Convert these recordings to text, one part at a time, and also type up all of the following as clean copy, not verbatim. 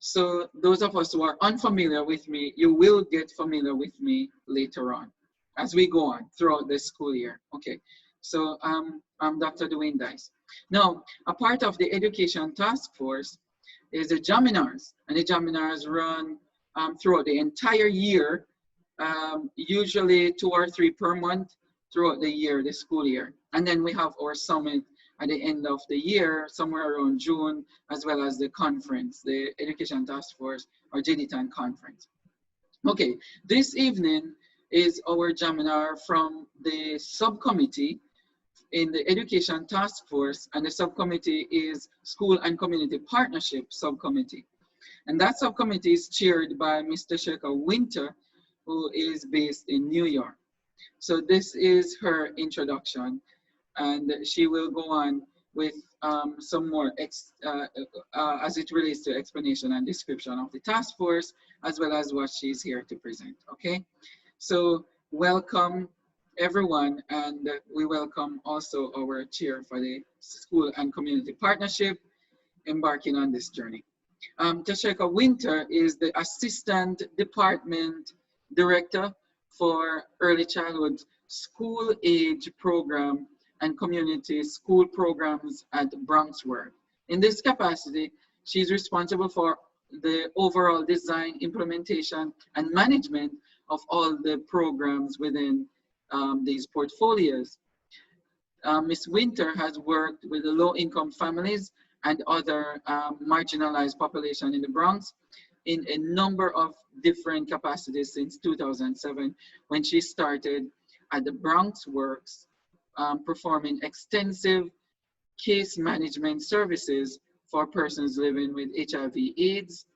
So those of us who are unfamiliar with me, you will get familiar with me later on as we go on throughout the school year. Okay, so I'm Dr. Dwayne Dice. Now, a part of the Education Task Force is the Jaminars, and the Jaminars run throughout the entire year, usually 2 or 3 per month throughout the year, the school year. And then we have our summit at the end of the year, somewhere around June, as well as the conference, the Education Task Force or JDTAN conference. Okay, this evening is our Jaminar from the subcommittee in the Education Task Force, and the subcommittee is School and Community Partnership Subcommittee. And that subcommittee is chaired by Mr. Shekhar Winter, who is based in New York. So this is her introduction, and she will go on with some more as it relates to explanation and description of the task force, as well as what she's here to present, okay? So welcome everyone, and we welcome also our chair for the School and Community Partnership embarking on this journey. Tasheka Winter is the Assistant Department Director for Early Childhood School Age Program and Community School Programs at BronxWorks. In this capacity, she's responsible for the overall design, implementation, and management of all the programs within these portfolios. Ms. Winter has worked with the low-income families and other marginalized population in the Bronx in a number of different capacities since 2007, when she started at the BronxWorks, performing extensive case management services for persons living with HIV/AIDS.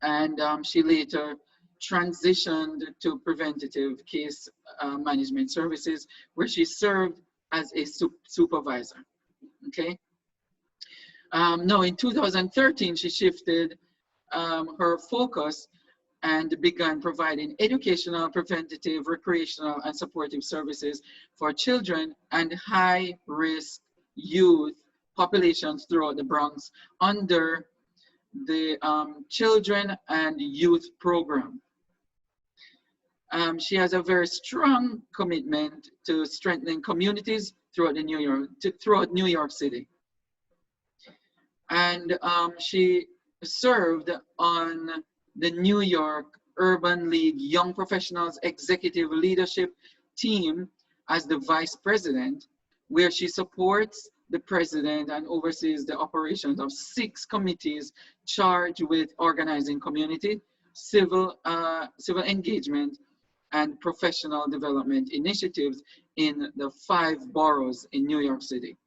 And she later transitioned to preventative case management services, where she served as a supervisor, okay? Now in 2013, she shifted her focus and began providing educational, preventative, recreational, and supportive services for children and high-risk youth populations throughout the Bronx under the Children and Youth Program. She has a very strong commitment to strengthening communities throughout New York City. And she served on the New York Urban League Young Professionals Executive Leadership Team as the vice president, where she supports the president and oversees the operations of 6 committees charged with organizing community, civil engagement, and professional development initiatives in the 5 boroughs in New York City.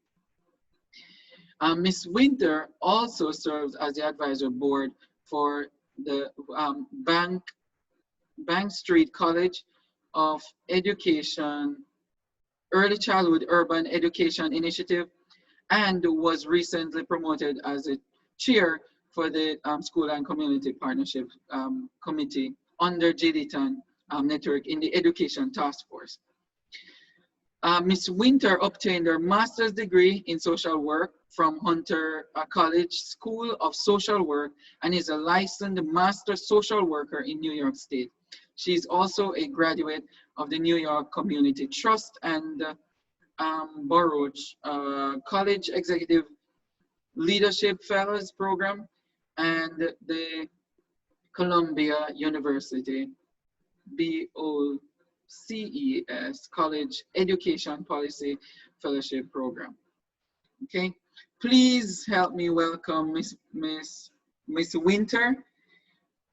Ms. Winter also serves as the advisor board for the Bank Street College of Education Early Childhood Urban Education Initiative, and was recently promoted as a chair for the School and Community Partnership Committee under JDTAN network in the Education Task Force. Ms. Winter obtained her master's degree in social work from Hunter College School of Social Work and is a licensed master social worker in New York State. She's also a graduate of the New York Community Trust and Baruch College Executive Leadership Fellows Program and the Columbia University BOCES College Education Policy Fellowship Program. Okay, please help me welcome Miss Winter,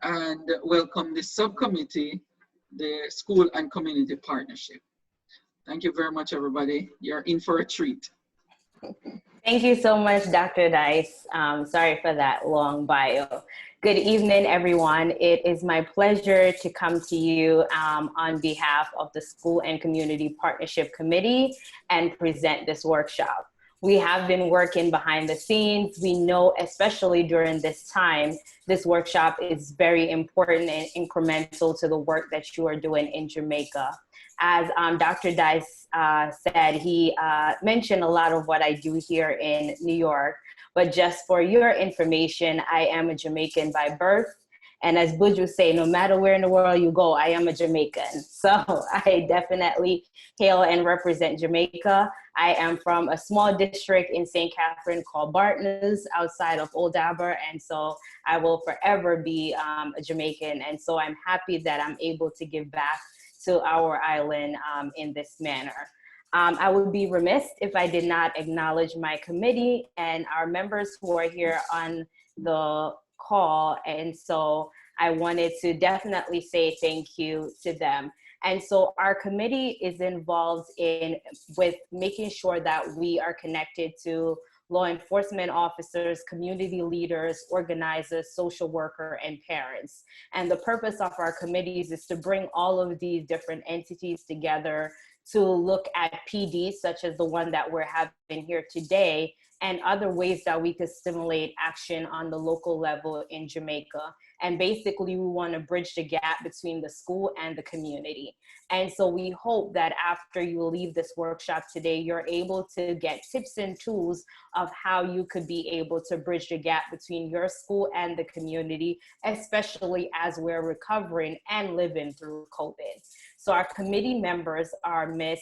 and welcome the subcommittee, the School and Community Partnership. Thank you very much, everybody. You're in for a treat. Thank you so much, Dr. Dice. Sorry for that long bio. Good evening, everyone. It is my pleasure to come to you on behalf of the School and Community Partnership Committee and present this workshop. We have been working behind the scenes. We know, especially during this time, this workshop is very important and incremental to the work that you are doing in Jamaica. As Dr. Dice said, he mentioned a lot of what I do here in New York, But just for your information, I am a Jamaican by birth. And as Buju say, no matter where in the world you go, I am a Jamaican. So I definitely hail and represent Jamaica. I am from a small district in St. Catherine called Bartnes outside of Old Dabur. And so I will forever be a Jamaican. And so I'm happy that I'm able to give back to our island in this manner. I would be remiss if I did not acknowledge my committee and our members who are here on the call. And so I wanted to definitely say thank you to them. And so our committee is involved with making sure that we are connected to law enforcement officers, community leaders, organizers, social worker, and parents. And the purpose of our committees is to bring all of these different entities together to look at PDs, such as the one that we're having here today, and other ways that we could stimulate action on the local level in Jamaica. And basically, we want to bridge the gap between the school and the community. And so we hope that after you leave this workshop today, you're able to get tips and tools of how you could be able to bridge the gap between your school and the community, especially as we're recovering and living through COVID. So our committee members are Miss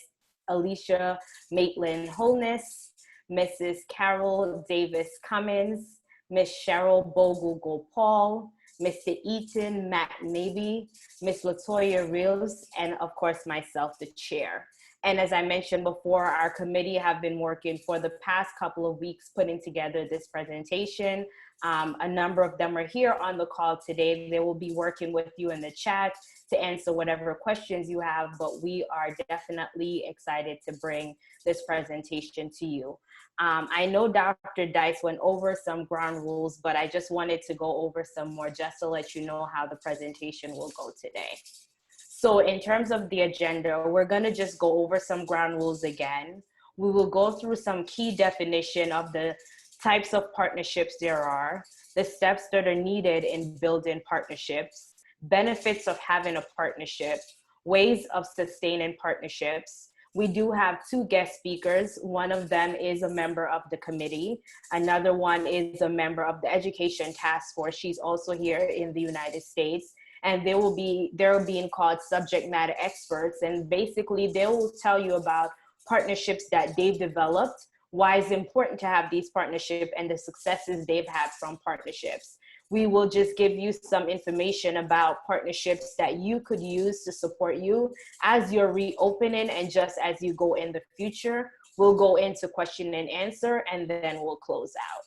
Alicia Maitland Holness, Mrs. Carol Davis Cummins, Miss Cheryl Bogle Gopal, Mr. Eaton Matt Navy, Miss Latoya Reels, and of course myself, the chair. And as I mentioned before, our committee have been working for the past couple of weeks putting together this presentation. A number of them are here on the call today. They will be working with you in the chat to answer whatever questions you have, but we are definitely excited to bring this presentation to you. I know Dr. Dice went over some ground rules, but I just wanted to go over some more just to let you know how the presentation will go today. So in terms of the agenda, we're gonna just go over some ground rules again. We will go through some key definition of the types of partnerships there are, the steps that are needed in building partnerships, benefits of having a partnership, ways of sustaining partnerships. We do have two guest speakers. One of them is a member of the committee. Another one is a member of the Education Task Force. She's also here in the United States. And they're being called subject matter experts. And basically they will tell you about partnerships that they've developed, why it's important to have these partnerships, and the successes they've had from partnerships. We will just give you some information about partnerships that you could use to support you as you're reopening, and just as you go in the future. We'll go into question and answer, and then we'll close out.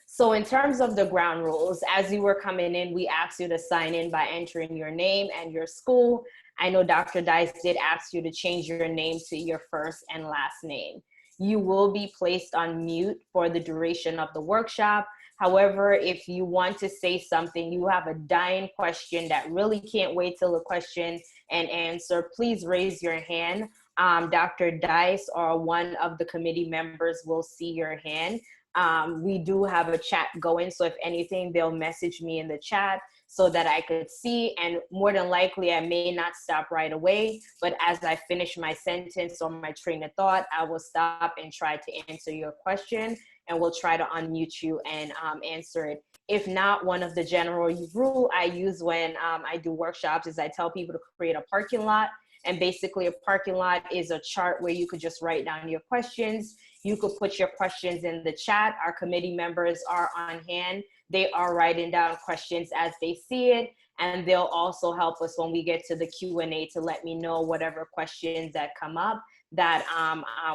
So in terms of the ground rules, as you were coming in, we asked you to sign in by entering your name and your school. I know Dr. Dice did ask you to change your name to your first and last name. You will be placed on mute for the duration of the workshop. However, if you want to say something, you have a dying question that really can't wait till the question and answer, please raise your hand. Dr. Dice or one of the committee members will see your hand. We do have a chat going, so if anything, they'll message me in the chat so that I could see, and more than likely I may not stop right away, but as I finish my sentence or my train of thought, I will stop and try to answer your question, and we'll try to unmute you and answer it. If not, one of the general rule I use when I do workshops is I tell people to create a parking lot. And basically a parking lot is a chart where you could just write down your questions. You could put your questions in the chat. Our committee members are on hand. They are writing down questions as they see it. And they'll also help us when we get to the Q&A to let me know whatever questions that come up that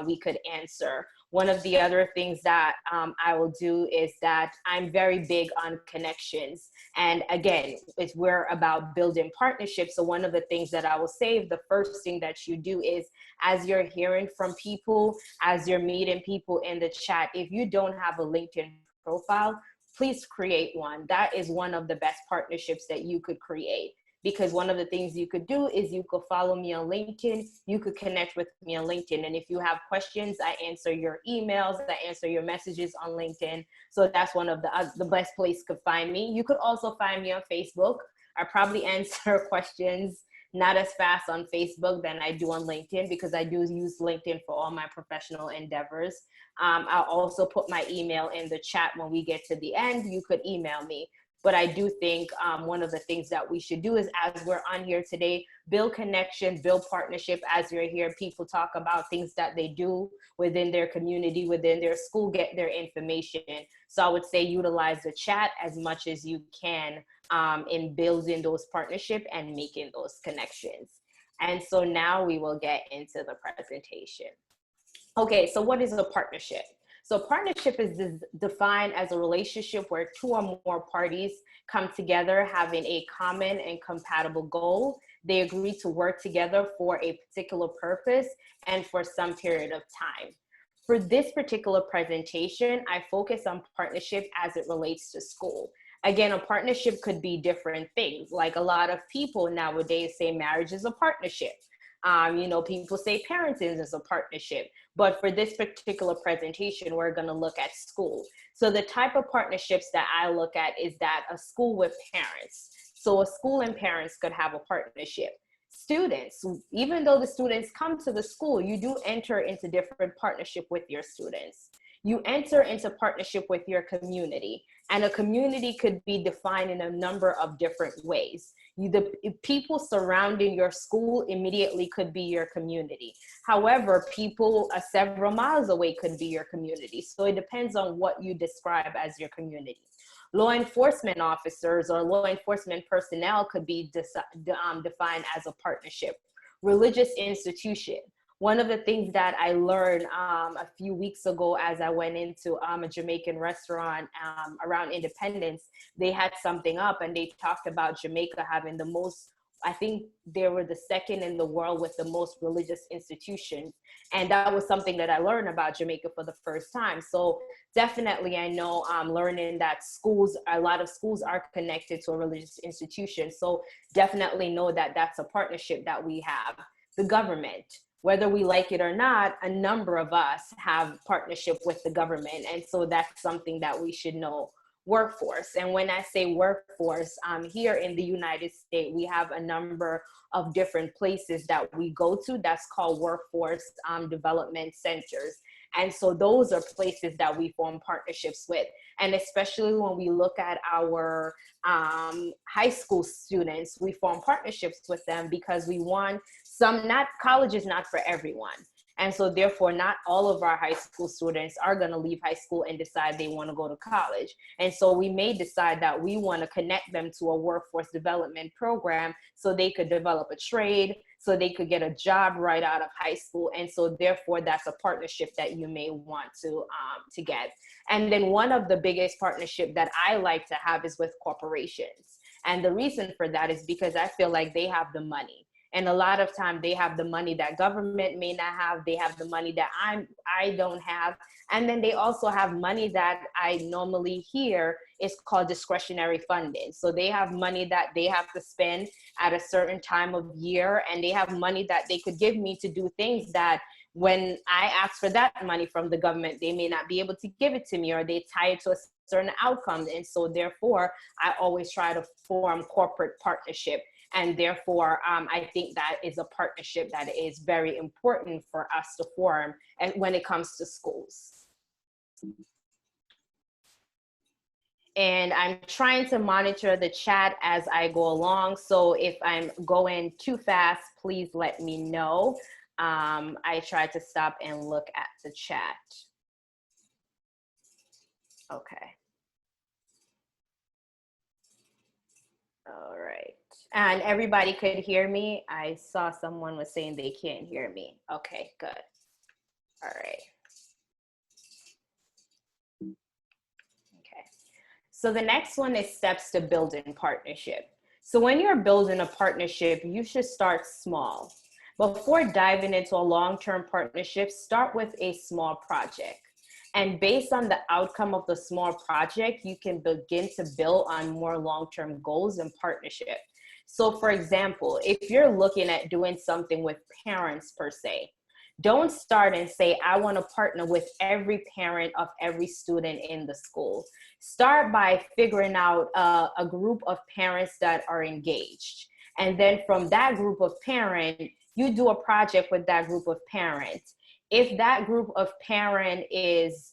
we could answer. One of the other things that I will do is that I'm very big on connections. And again, we're about building partnerships. So one of the things that I will say, the first thing that you do is, as you're hearing from people, as you're meeting people in the chat, if you don't have a LinkedIn profile, please create one. That is one of the best partnerships that you could create. Because one of the things you could do is you could follow me on LinkedIn, you could connect with me on LinkedIn. And if you have questions, I answer your emails, I answer your messages on LinkedIn. So that's one of the best place to find me. You could also find me on Facebook. I probably answer questions not as fast on Facebook than I do on LinkedIn, because I do use LinkedIn for all my professional endeavors. I'll also put my email in the chat when we get to the end. You could email me. But I do think one of the things that we should do is, as we're on here today, build connection, build partnership. As you're here, people talk about things that they do within their community, within their school, get their information. So I would say utilize the chat as much as you can in building those partnerships and making those connections. And so now we will get into the presentation. Okay, so what is a partnership? So partnership is defined as a relationship where two or more parties come together having a common and compatible goal. They agree to work together for a particular purpose and for some period of time. For this particular presentation, I focus on partnership as it relates to school. Again, a partnership could be different things. Like a lot of people nowadays say marriage is a partnership. People say parenting is a partnership, but for this particular presentation, we're going to look at school. So the type of partnerships that I look at is that a school with parents. So a school and parents could have a partnership. Students, even though the students come to the school, you do enter into different partnership with your students. You enter into partnership with your community, and a community could be defined in a number of different ways. The people surrounding your school immediately could be your community. However, people several miles away could be your community. So it depends on what you describe as your community. Law enforcement officers or law enforcement personnel could be defined as a partnership. Religious institution. One of the things that I learned a few weeks ago as I went into a Jamaican restaurant around Independence, they had something up and they talked about Jamaica having the most, I think they were the second in the world with the most religious institutions. And that was something that I learned about Jamaica for the first time. So definitely I know learning that a lot of schools are connected to a religious institution. So definitely know that that's a partnership that we have. The government. Whether we like it or not, a number of us have partnership with the government. And so that's something that we should know. Workforce. And when I say workforce, here in the United States, we have a number of different places that we go to that's called workforce development centers. And so those are places that we form partnerships with. And especially when we look at our high school students, we form partnerships with them because we want college is not for everyone. And so therefore, not all of our high school students are going to leave high school and decide they want to go to college. And so we may decide that we want to connect them to a workforce development program so they could develop a trade, so they could get a job right out of high school. And so therefore, that's a partnership that you may want to get. And then one of the biggest partnership that I like to have is with corporations. And the reason for that is because I feel like they have the money. And a lot of time they have the money that government may not have. They have the money that I don't have. And then they also have money that I normally hear is called discretionary funding. So they have money that they have to spend at a certain time of year. And they have money that they could give me to do things that when I ask for that money from the government, they may not be able to give it to me, or they tie it to a certain outcome. And so therefore, I always try to form corporate partnership. And therefore, I think that is a partnership that is very important for us to form when it comes to schools. And I'm trying to monitor the chat as I go along. So if I'm going too fast, please let me know. I try to stop and look at the chat. Okay. All right. And everybody could hear me. I saw someone was saying they can't hear me. Okay, good. All right. Okay. So the next one is steps to building partnership. So when you're building a partnership, you should start small. Before diving into a long-term partnership, start with a small project. And based on the outcome of the small project, you can begin to build on more long-term goals and partnership. So for example, if you're looking at doing something with parents per se, don't start and say, I want to partner with every parent of every student in the school. Start by figuring out a group of parents that are engaged. And then from that group of parents, you do a project with that group of parents. If that group of parent is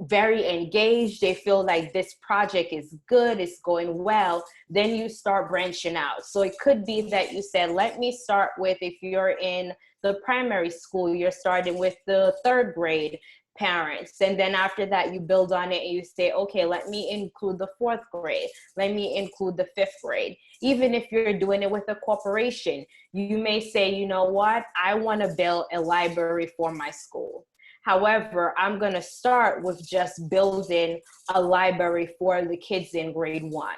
very engaged, they feel like this project is good, it's going well, then you start branching out. So it could be that you said, let me start with, if you're in the primary school, you're starting with the 3rd grade parents. And then after that, you build on it and you say, okay, let me include the 4th grade. Let me include the 5th grade. Even if you're doing it with a corporation, you may say, you know what, I want to build a library for my school. However, I'm going to start with just building a library for the kids in grade 1.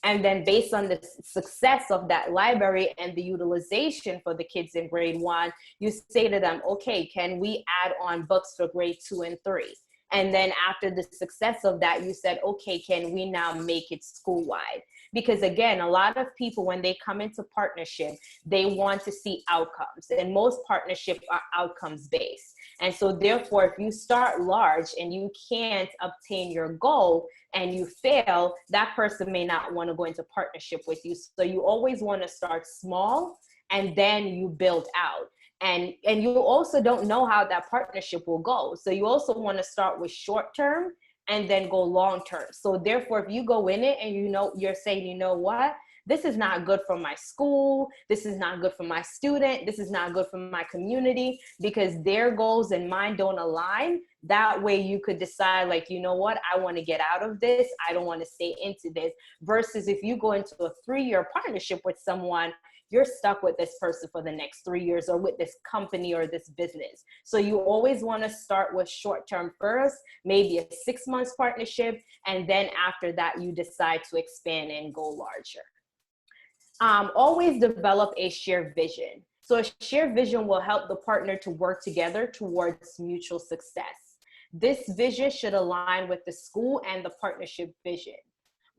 And then based on the success of that library and the utilization for the kids in grade 1, you say to them, okay, can we add on books for grade 2 and 3? And then after the success of that, you said, okay, can we now make it school-wide? Because again, a lot of people, when they come into partnership, they want to see outcomes, and most partnerships are outcomes based. And so therefore, if you start large and you can't obtain your goal and you fail, that person may not want to go into partnership with you. So you always want to start small and then you build out. And you also don't know how that partnership will go. So you also want to start with short term and then go long term. So therefore, if you go in it and you know, you're saying, you know what, this is not good for my school, this is not good for my student, this is not good for my community, because their goals and mine don't align. That way you could decide, like, you know what, I want to get out of this, I don't want to stay into this. Versus if you go into a 3-year partnership with someone, you're stuck with this person for the next 3 years, or with this company or this business. So you always want to start with short term first, maybe a 6 months partnership, and then after that you decide to expand and go larger. Always develop a shared vision. So a shared vision will help the partner to work together towards mutual success. This vision should align with the school and the partnership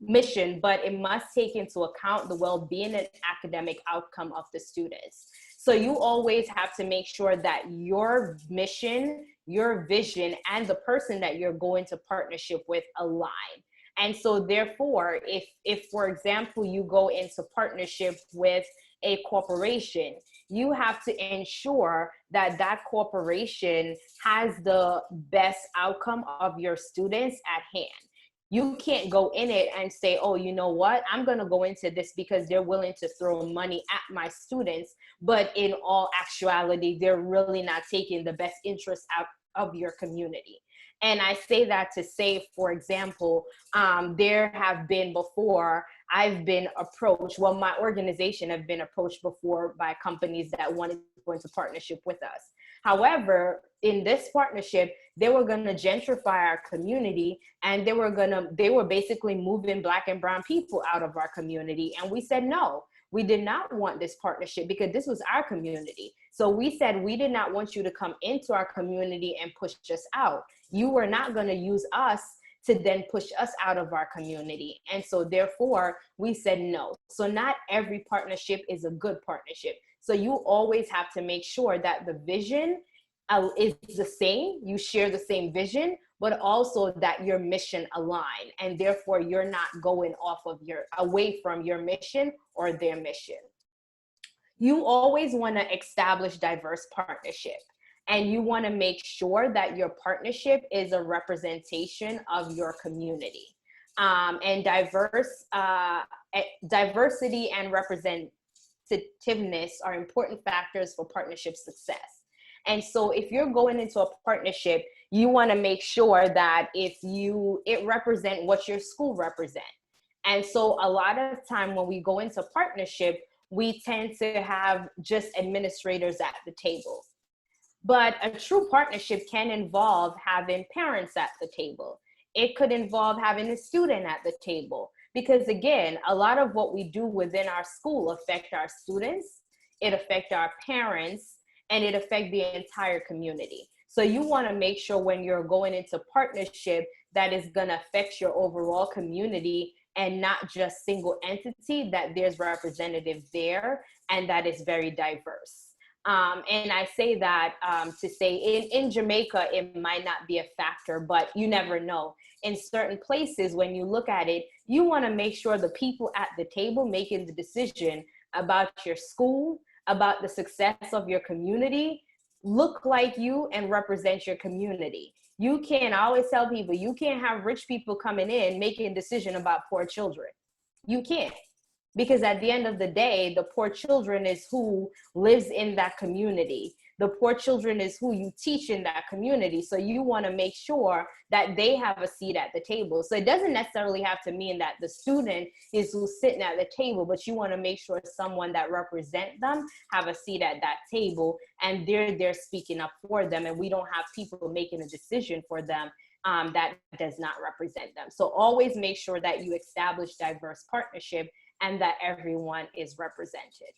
mission, but it must take into account the well-being and academic outcome of the students. So you always have to make sure that your mission, your vision, and the person that you're going to partnership with align. And so therefore, if for example, you go into partnership with a corporation, you have to ensure that that corporation has the best outcome of your students at hand. You can't go in it and say, oh, you know what, I'm going to go into this because they're willing to throw money at my students, but in all actuality, they're really not taking the best interest out of your community. And I say that to say, for example, there have been before, I've been approached, well, my organization have been approached before by companies that wanted to go into partnership with us. However, in this partnership, they were going to gentrify our community, and they were basically moving Black and brown people out of our community. And we said, no, we did not want this partnership because this was our community. So we said, we did not want you to come into our community and push us out. You were not going to use us to then push us out of our community. And so therefore we said no. So not every partnership is a good partnership. So you always have to make sure that the vision is the same, you share the same vision, but also that your mission align, and therefore you're not going away from your mission or their mission. You always want to establish diverse partnership, and you want to make sure that your partnership is a representation of your community. And diversity and representativeness are important factors for partnership success. And so if you're going into a partnership, you want to make sure that it represent what your school represent. And so a lot of time when we go into partnership, we tend to have just administrators at the table. But a true partnership can involve having parents at the table. It could involve having a student at the table. Because again, a lot of what we do within our school affect our students, it affects our parents, and it affects the entire community. So you want to make sure when you're going into partnership that is going to affect your overall community and not just single entity, that there's representatives there and that is very diverse. And I say that to say in Jamaica, it might not be a factor, but you never know. In certain places, when you look at it, you want to make sure the people at the table making the decision about your school, about the success of your community, look like you and represent your community. You can't, I always tell people, you can't have rich people coming in making a decision about poor children. You can't. Because at the end of the day, the poor children is who lives in that community. The poor children is who you teach in that community. So you want to make sure that they have a seat at the table. So it doesn't necessarily have to mean that the student is who's sitting at the table, but you want to make sure someone that represents them have a seat at that table, and they're speaking up for them, and we don't have people making a decision for them that does not represent them. So always make sure that you establish diverse partnership and that everyone is represented.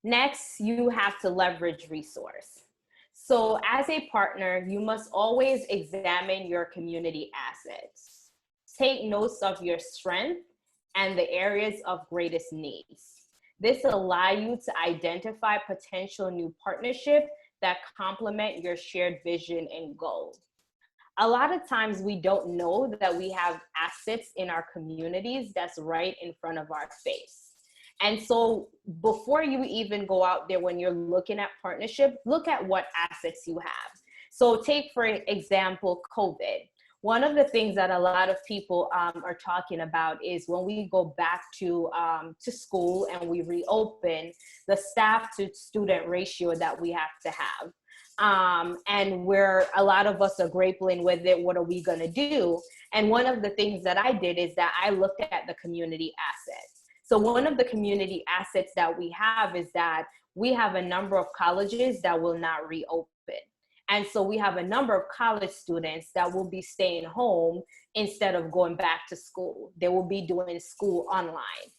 Next, you have to leverage resource. So as a partner, you must always examine your community assets. Take notes of your strength and the areas of greatest needs. This allows you to identify potential new partnerships that complement your shared vision and goal. A lot of times we don't know that we have assets in our communities that's right in front of our face. And so before you even go out there, when you're looking at partnership, look at what assets you have. So take, for example, COVID. One of the things that a lot of people are talking about is when we go back to school and we reopen, the staff to student ratio that we have to have. And where a lot of us are grappling with it, what are we gonna do? And one of the things that I did is that I looked at the community assets. So one of the community assets that we have is that we have a number of colleges that will not reopen. And so we have a number of college students that will be staying home instead of going back to school. They will be doing school online.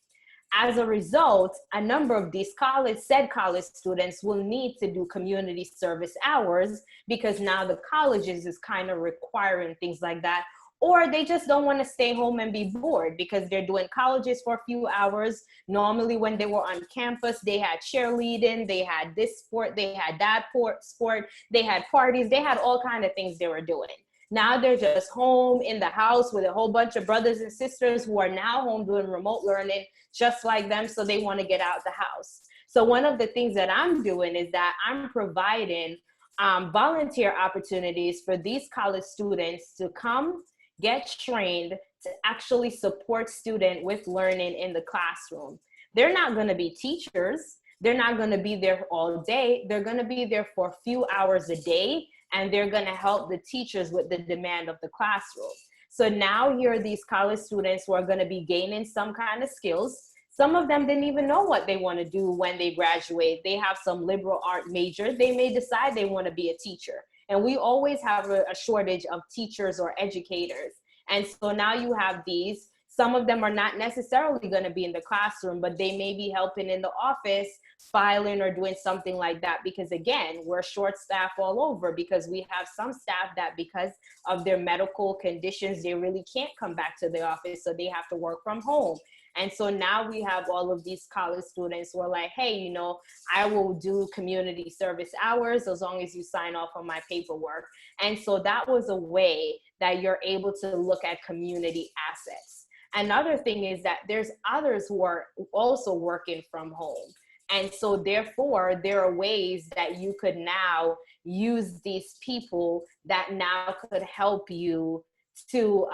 As a result, a number of these college students will need to do community service hours because now the colleges is kind of requiring things like that. Or they just don't want to stay home and be bored because they're doing colleges for a few hours. Normally when they were on campus, they had cheerleading, they had this sport, they had that sport, they had parties, they had all kinds of things they were doing. Now they're just home in the house with a whole bunch of brothers and sisters who are now home doing remote learning just like them, so they want to get out the house. So one of the things that I'm doing is that I'm providing volunteer opportunities for these college students to come, get trained to actually support students with learning in the classroom. They're not going to be teachers. They're not going to be there all day. They're going to be there for a few hours a day, and they're going to help the teachers with the demand of the classroom. So now here are these college students who are going to be gaining some kind of skills. Some of them didn't even know what they want to do when they graduate. They have some liberal art major. They may decide they want to be a teacher. And we always have a shortage of teachers or educators. And so now you have these, some of them are not necessarily going to be in the classroom, but they may be helping in the office, filing or doing something like that. Because again, we're short staff all over because we have some staff that because of their medical conditions, they really can't come back to the office. So they have to work from home. And so now we have all of these college students who are like, hey, you know, I will do community service hours as long as you sign off on my paperwork. And so that was a way that you're able to look at community assets. Another thing is that there's others who are also working from home. And so therefore, there are ways that you could now use these people that now could help you to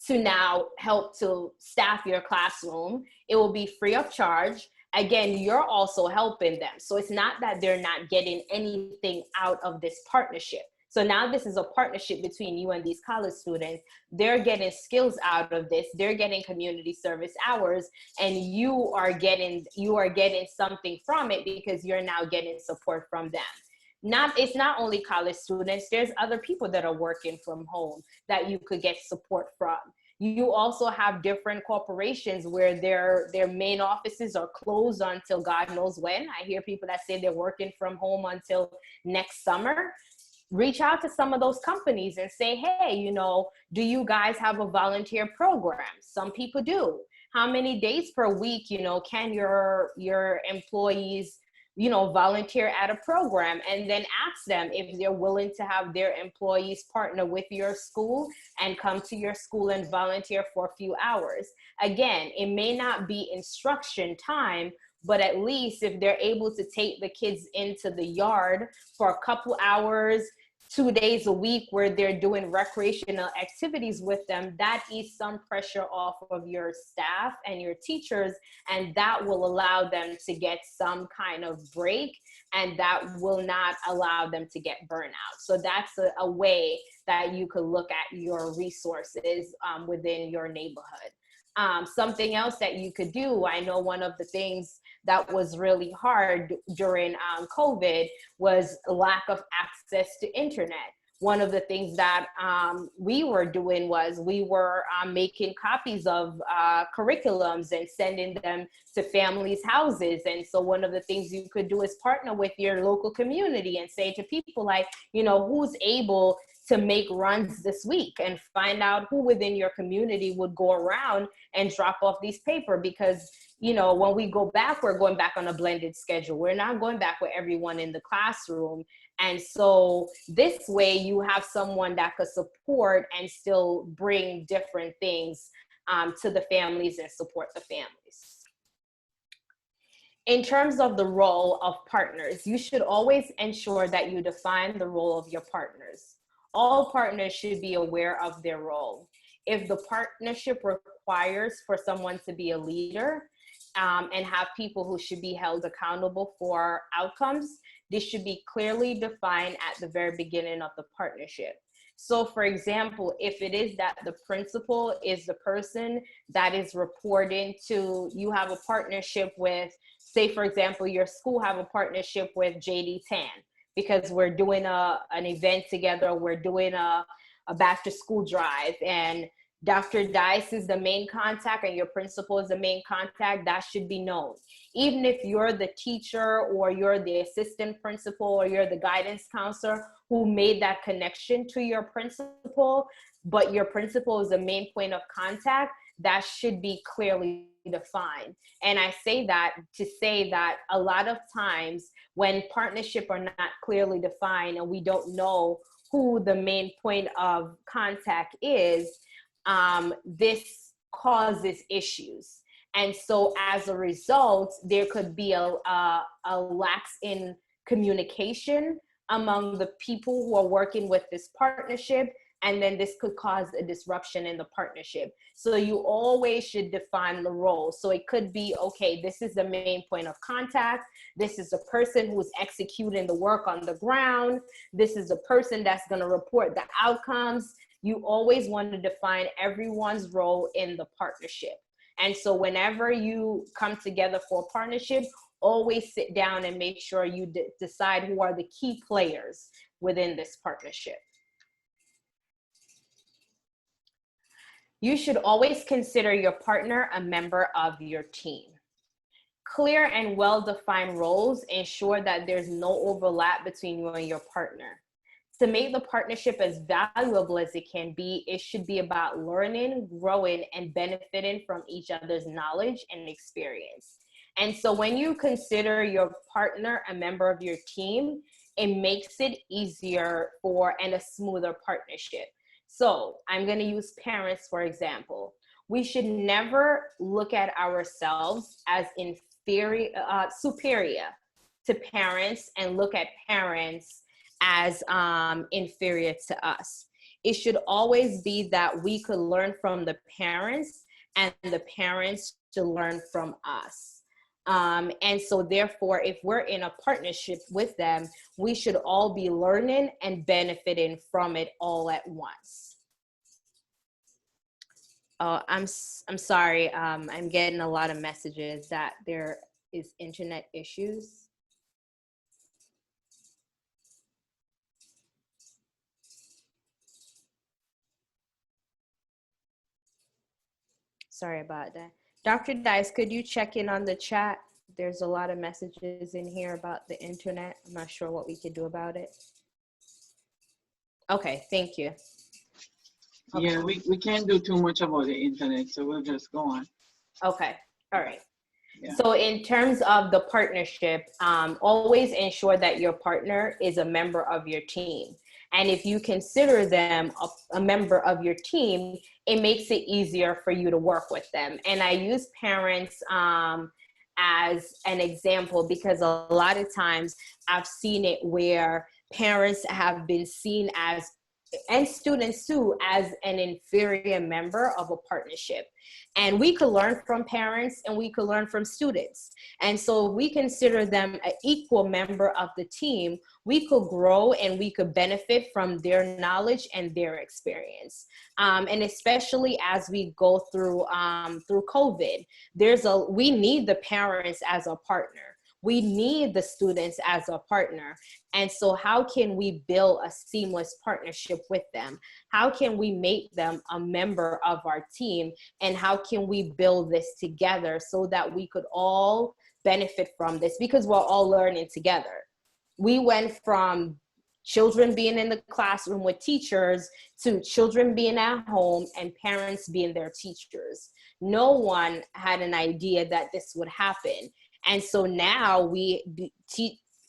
now help to staff your classroom. It will be free of charge. Again, you're also helping them. So it's not that they're not getting anything out of this partnership. So now this is a partnership between you and these college students. They're getting skills out of this. They're getting community service hours, and you are getting something from it because you're now getting support from them. It's not only college students, there's other people that are working from home that you could get support from. You also have different corporations where their main offices are closed until God knows when. I hear people that say they're working from home until next summer. Reach out to some of those companies and say, hey, you know, do you guys have a volunteer program? Some people do. How many days per week, you know, can your employees volunteer at a program, and then ask them if they're willing to have their employees partner with your school and come to your school and volunteer for a few hours. Again, it may not be instruction time, but at least if they're able to take the kids into the yard for a couple hours, 2 days a week, where they're doing recreational activities with them, that eases some pressure off of your staff and your teachers, and that will allow them to get some kind of break, and that will not allow them to get burnout. So that's a way that you could look at your resources within your neighborhood. Something else that you could do, I know one of the things that was really hard during COVID was lack of access to internet. One of the things that we were doing was we were making copies of curriculums and sending them to families' houses. And so one of the things you could do is partner with your local community and say to people like, who's able to make runs this week, and find out who within your community would go around and drop off these paper. Because when we go back, we're going back on a blended schedule. We're not going back with everyone in the classroom. And so this way you have someone that could support and still bring different things to the families and support the families. In terms of the role of partners, you should always ensure that you define the role of your partners. All partners should be aware of their role. If the partnership requires for someone to be a leader and have people who should be held accountable for outcomes, this should be clearly defined at the very beginning of the partnership. So for example, if it is that the principal is the person that is reporting to, you have a partnership with, say for example, your school have a partnership with JD Tan, because we're doing an event together, we're doing a back to school drive, and Dr. Dice is the main contact and your principal is the main contact, that should be known. Even if you're the teacher or you're the assistant principal or you're the guidance counselor who made that connection to your principal, but your principal is the main point of contact, that should be clearly defined. And I say that to say that a lot of times when partnership are not clearly defined and we don't know who the main point of contact is, this causes issues. And so as a result, there could be a lax in communication among the people who are working with this partnership, and then this could cause a disruption in the partnership. So you always should define the role. So it could be, okay, this is the main point of contact. This is the person who's executing the work on the ground. This is the person that's gonna report the outcomes. You always want to define everyone's role in the partnership. And so whenever you come together for a partnership, always sit down and make sure you decide who are the key players within this partnership. You should always consider your partner a member of your team. Clear and well-defined roles ensure that there's no overlap between you and your partner. To make the partnership as valuable as it can be, it should be about learning, growing, and benefiting from each other's knowledge and experience. And so when you consider your partner a member of your team, it makes it easier and a smoother partnership. So I'm going to use parents, for example. We should never look at ourselves as superior to parents and look at parents as inferior to us. It should always be that we could learn from the parents and the parents to learn from us. And so therefore, if we're in a partnership with them, we should all be learning and benefiting from it all at once. Oh, I'm sorry. I'm getting a lot of messages that there is internet issues. Sorry about that. Dr. Dice, could you check in on the chat? There's a lot of messages in here about the internet. I'm not sure what we could do about it. Okay, thank you. Okay. Yeah, we can't do too much about the internet, so we'll just go on. Okay, all right. Yeah. So in terms of the partnership, always ensure that your partner is a member of your team. And if you consider them a member of your team, it makes it easier for you to work with them. And I use parents as an example because a lot of times I've seen it where parents have been seen as, and students too, as an inferior member of a partnership. And we could learn from parents and we could learn from students. And so we consider them an equal member of the team. We could grow and we could benefit from their knowledge and their experience. And especially as we go through COVID, we need the parents as a partner. We need the students as a partner. And so how can we build a seamless partnership with them? How can we make them a member of our team? And how can we build this together so that we could all benefit from this, because we're all learning together. We went from children being in the classroom with teachers to children being at home and parents being their teachers. No one had an idea that this would happen. And so now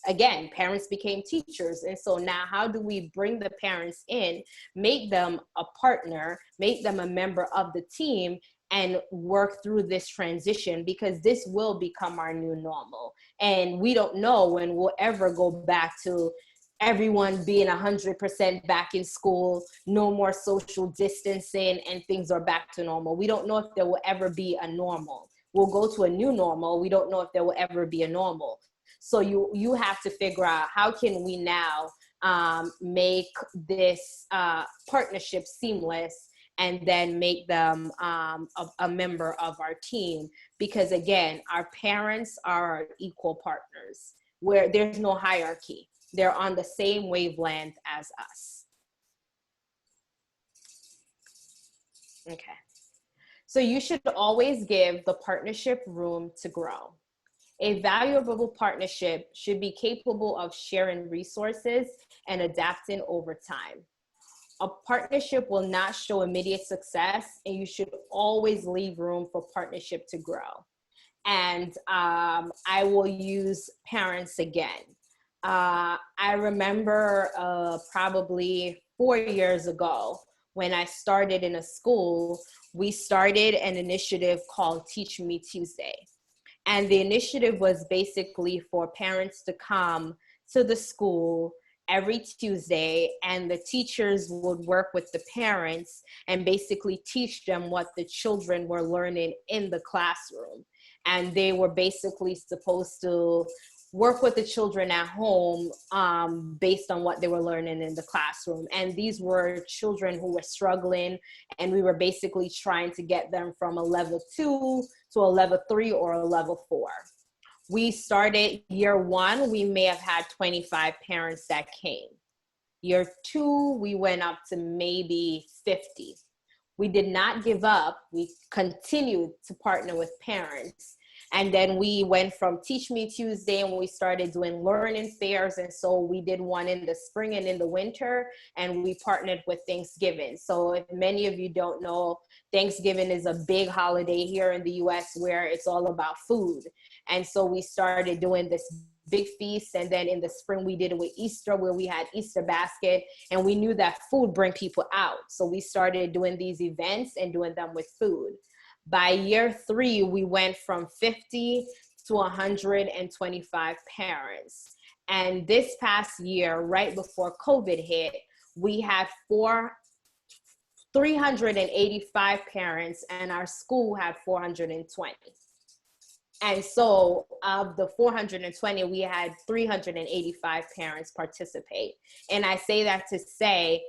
again, parents became teachers. And so now how do we bring the parents in, make them a partner, make them a member of the team, and work through this transition, because this will become our new normal. And we don't know when we'll ever go back to everyone being 100% back in school, no more social distancing, and things are back to normal. We don't know if there will ever be a normal. We'll go to a new normal. We don't know if there will ever be a normal. So you have to figure out, how can we now make this partnership seamless, and then make them a member of our team? Because again, our parents are our equal partners, where there's no hierarchy. They're on the same wavelength as us. Okay. So you should always give the partnership room to grow. A valuable partnership should be capable of sharing resources and adapting over time. A partnership will not show immediate success, and you should always leave room for partnership to grow. And I will use parents again. I remember probably 4 years ago, when I started in a school, we started an initiative called Teach Me Tuesday. And the initiative was basically for parents to come to the school every Tuesday, and the teachers would work with the parents and basically teach them what the children were learning in the classroom. And they were basically supposed to work with the children at home based on what they were learning in the classroom. And these were children who were struggling, and we were basically trying to get them from a level 2 to a level 3 or a level 4. We started year 1, we may have had 25 parents that came. Year 2, we went up to maybe 50. We did not give up. We continued to partner with parents. And then we went from Teach Me Tuesday, and we started doing learning fairs. And so we did one in the spring and in the winter, and we partnered with Thanksgiving. So if many of you don't know, Thanksgiving is a big holiday here in the US where it's all about food. And so we started doing this big feast. And then in the spring, we did it with Easter, where we had Easter basket, and we knew that food bring people out. So we started doing these events and doing them with food. By year 3, we went from 50 to 125 parents. And this past year, right before COVID hit, we had 385 parents, and our school had 420. And so of the 420, we had 385 parents participate. And I say that to say,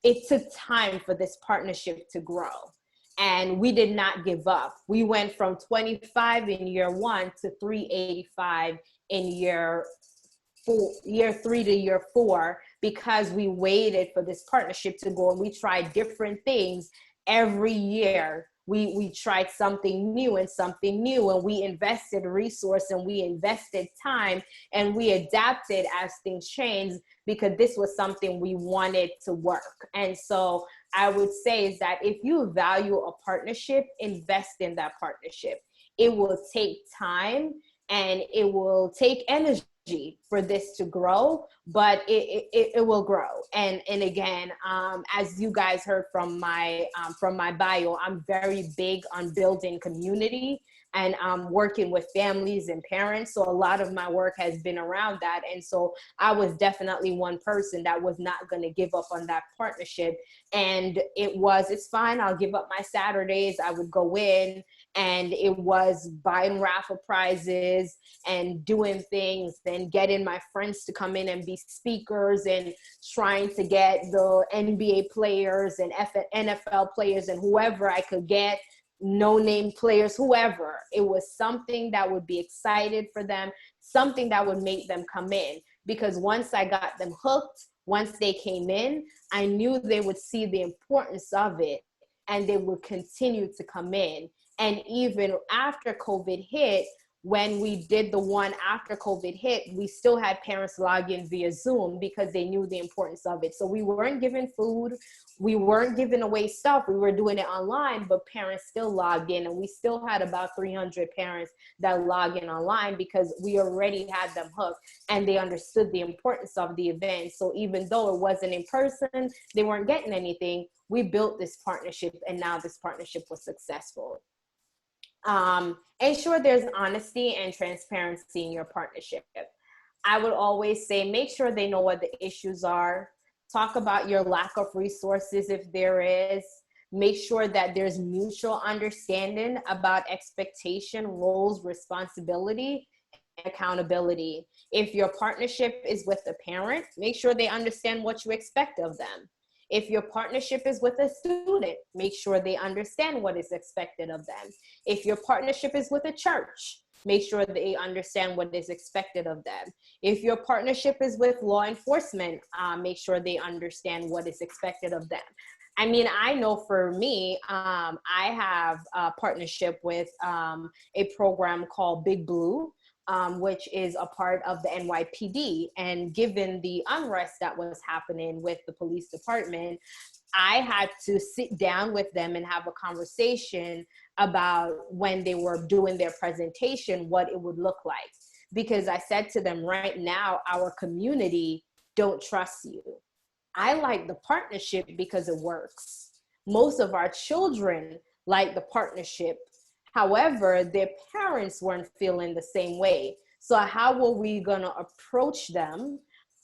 it took time for this partnership to grow. And we did not give up. We went from 25 in year 1 to 385 in year 3 to year 4, because we waited for this partnership to go, and we tried different things every year. We tried something new, and we invested resource, and we invested time, and we adapted as things changed, because this was something we wanted to work. And so I would say is that if you value a partnership, invest in that partnership. it will take time and it will take energy for this to grow, but it will grow. And again, as you guys heard from my bio, I'm very big on building community and working with families and parents. So a lot of my work has been around that. And so I was definitely one person that was not going to give up on that partnership. And it's fine. I'll give up my Saturdays. I would go in, and it was buying raffle prizes and doing things and getting my friends to come in and be speakers and trying to get the NBA players and NFL players and whoever I could get, no-name players, whoever. It was something that would be excited for them, something that would make them come in. Because once I got them hooked, once they came in, I knew they would see the importance of it and they would continue to come in. And even after COVID hit, when we did the one after COVID hit, we still had parents log in via Zoom because they knew the importance of it. So we weren't giving food, we weren't giving away stuff, we were doing it online, but parents still logged in, and we still had about 300 parents that log in online because we already had them hooked and they understood the importance of the event. So even though it wasn't in person, they weren't getting anything, we built this partnership, and now this partnership was successful. Ensure there's honesty and transparency in your partnership. I would always say, make sure they know what the issues are. Talk about your lack of resources if there is. Make sure that there's mutual understanding about expectation, roles, responsibility, and accountability. If your partnership is with a parent, make sure they understand what you expect of them. If your partnership is with a student, make sure they understand what is expected of them. If your partnership is with a church, make sure they understand what is expected of them. If your partnership is with law enforcement, make sure they understand what is expected of them. I mean, I know for me, I have a partnership with a program called Big Blue, which is a part of the NYPD. And given the unrest that was happening with the police department, I had to sit down with them and have a conversation about, when they were doing their presentation, what it would look like. Because I said to them, right now, our community don't trust you. I like the partnership because it works. Most of our children like the partnership. However, their parents weren't feeling the same way. So how were we gonna approach them?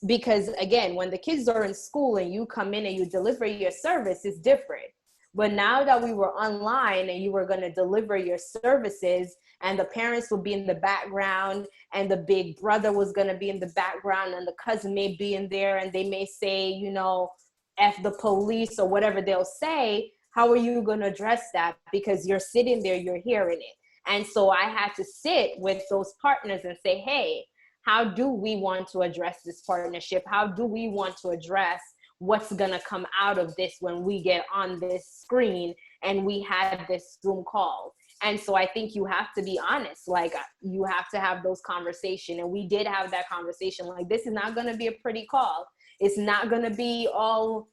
Because again, when the kids are in school and you come in and you deliver your service, it's different. But now that we were online and you were gonna deliver your services, and the parents would be in the background and the big brother was gonna be in the background and the cousin may be in there and they may say, you know, F the police or whatever they'll say, how are you going to address that? Because you're sitting there, you're hearing it. And so I had to sit with those partners and say, hey, how do we want to address this partnership? How do we want to address what's going to come out of this when we get on this screen and we had this Zoom call? And so I think you have to be honest, like you have to have those conversations. And we did have that conversation. Like, this is not going to be a pretty call. It's not going to be all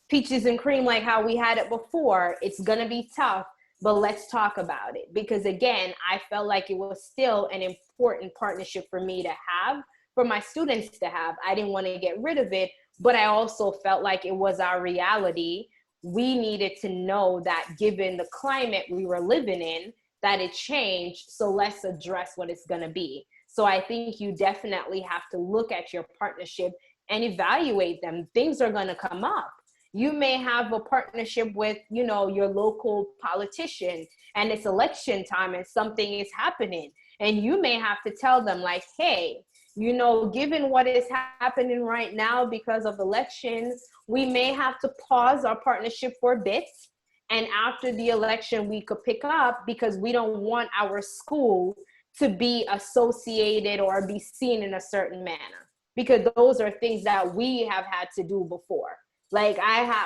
peaches and cream like how we had it before. It's going to be tough, but let's talk about it. Because again, I felt like it was still an important partnership for me to have, for my students to have. I didn't want to get rid of it, but I also felt like it was our reality. We needed to know that given the climate we were living in, that it changed. So let's address what it's going to be. So I think you definitely have to look at your partnership and evaluate them. Things are going to come up. You may have a partnership with, you know, your local politician, and it's election time and something is happening. And you may have to tell them like, hey, you know, given what is happening right now because of elections, we may have to pause our partnership for a bit. And after the election, we could pick up, because we don't want our school to be associated or be seen in a certain manner. Because those are things that we have had to do before. Like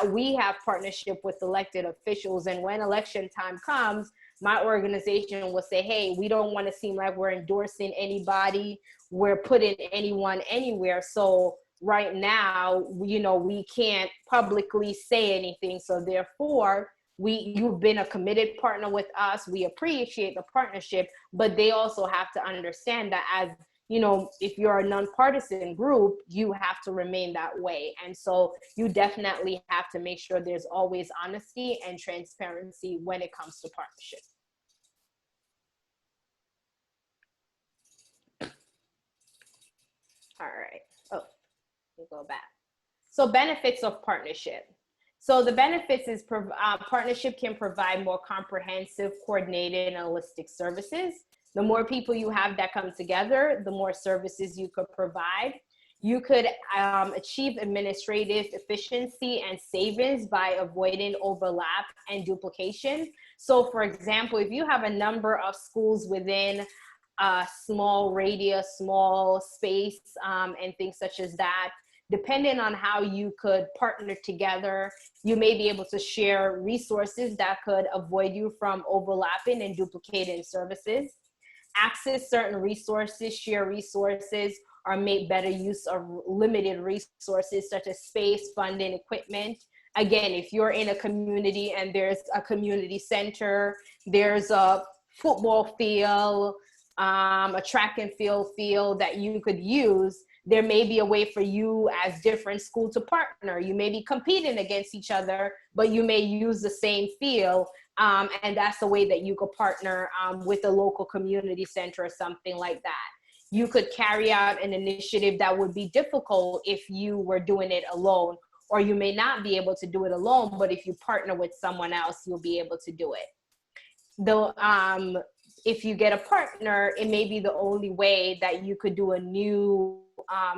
we have partnership with elected officials, and when election time comes, my organization will say, hey, we don't want to seem like we're endorsing anybody, we're putting anyone anywhere. So right now, you know, we can't publicly say anything. So therefore, you've been a committed partner with us. We appreciate the partnership, but they also have to understand that as, you know, if you're a nonpartisan group, you have to remain that way. And so you definitely have to make sure there's always honesty and transparency when it comes to partnership. All right. Oh, let me go back. So benefits of partnership. So the benefits is partnership can provide more comprehensive, coordinated, and holistic services. The more people you have that come together, the more services you could provide. You could achieve administrative efficiency and savings by avoiding overlap and duplication. So for example, if you have a number of schools within a small radius, small space, and things such as that, depending on how you could partner together, you may be able to share resources that could avoid you from overlapping and duplicating services. Access certain resources, share resources, or make better use of limited resources such as space, funding, equipment. Again, if you're in a community and there's a community center, there's a football field, a track and field that you could use, there may be a way for you as different schools to partner. You may be competing against each other, but you may use the same field. And that's the way that you could partner with a local community center or something like that. You could carry out an initiative that would be difficult if you were doing it alone, or you may not be able to do it alone, but if you partner with someone else, you'll be able to do it. Though, if you get a partner, it may be the only way that you could do a new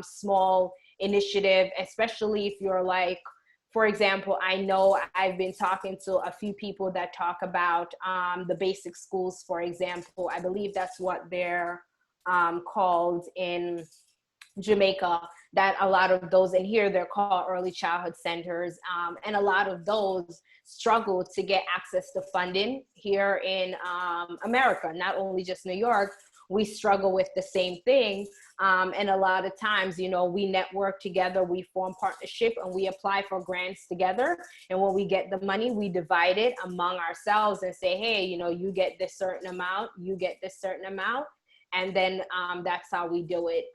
small initiative, especially if you're like, for example, I know I've been talking to a few people that talk about the basic schools, for example. I believe that's what they're called in Jamaica, that a lot of those, and here they're called early childhood centers, and a lot of those struggle to get access to funding here in America, not only just New York. We struggle with the same thing. And a lot of times, you know, we network together, we form partnership, and we apply for grants together. And when we get the money, we divide it among ourselves and say, hey, you know, you get this certain amount, you get this certain amount. And then that's how we do it.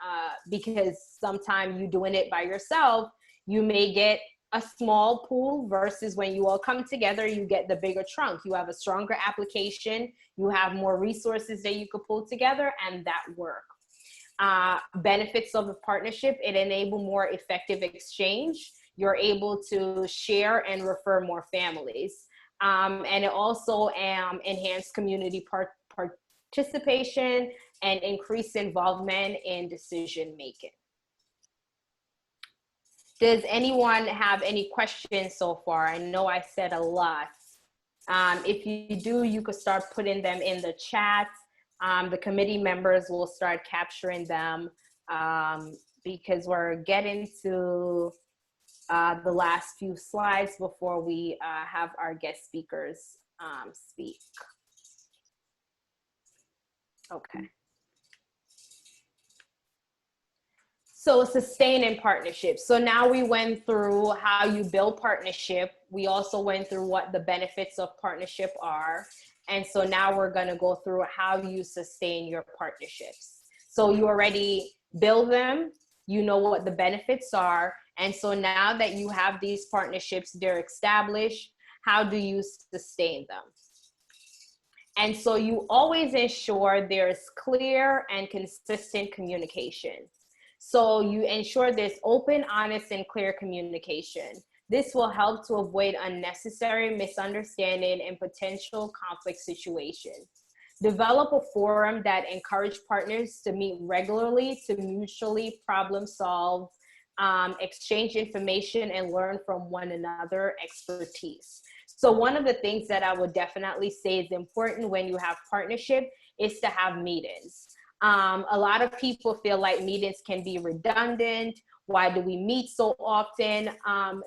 Because sometimes you doing it by yourself, you may get a small pool versus when you all come together, you get the bigger trunk. You have a stronger application, you have more resources that you could pull together, and that work. Benefits of a partnership, it enable more effective exchange. You're able to share and refer more families. And it also enhance community participation and increase involvement in decision making. Does anyone have any questions so far? I know I said a lot. If you do, you could start putting them in the chat. The committee members will start capturing them because we're getting to the last few slides before we have our guest speakers speak. Okay. So sustaining partnerships. So now we went through how you build partnership. We also went through what the benefits of partnership are. And so now we're going to go through how you sustain your partnerships. So you already build them, you know what the benefits are. And so now that you have these partnerships, they're established, how do you sustain them? And so you always ensure there's clear and consistent communication. So you ensure there's open, honest, and clear communication. This will help to avoid unnecessary misunderstanding and potential conflict situations. Develop a forum that encourages partners to meet regularly to mutually problem solve, exchange information, and learn from one another expertise. So one of the things that I would definitely say is important when you have partnership is to have meetings. A lot of people feel like meetings can be redundant. Why do we meet so often?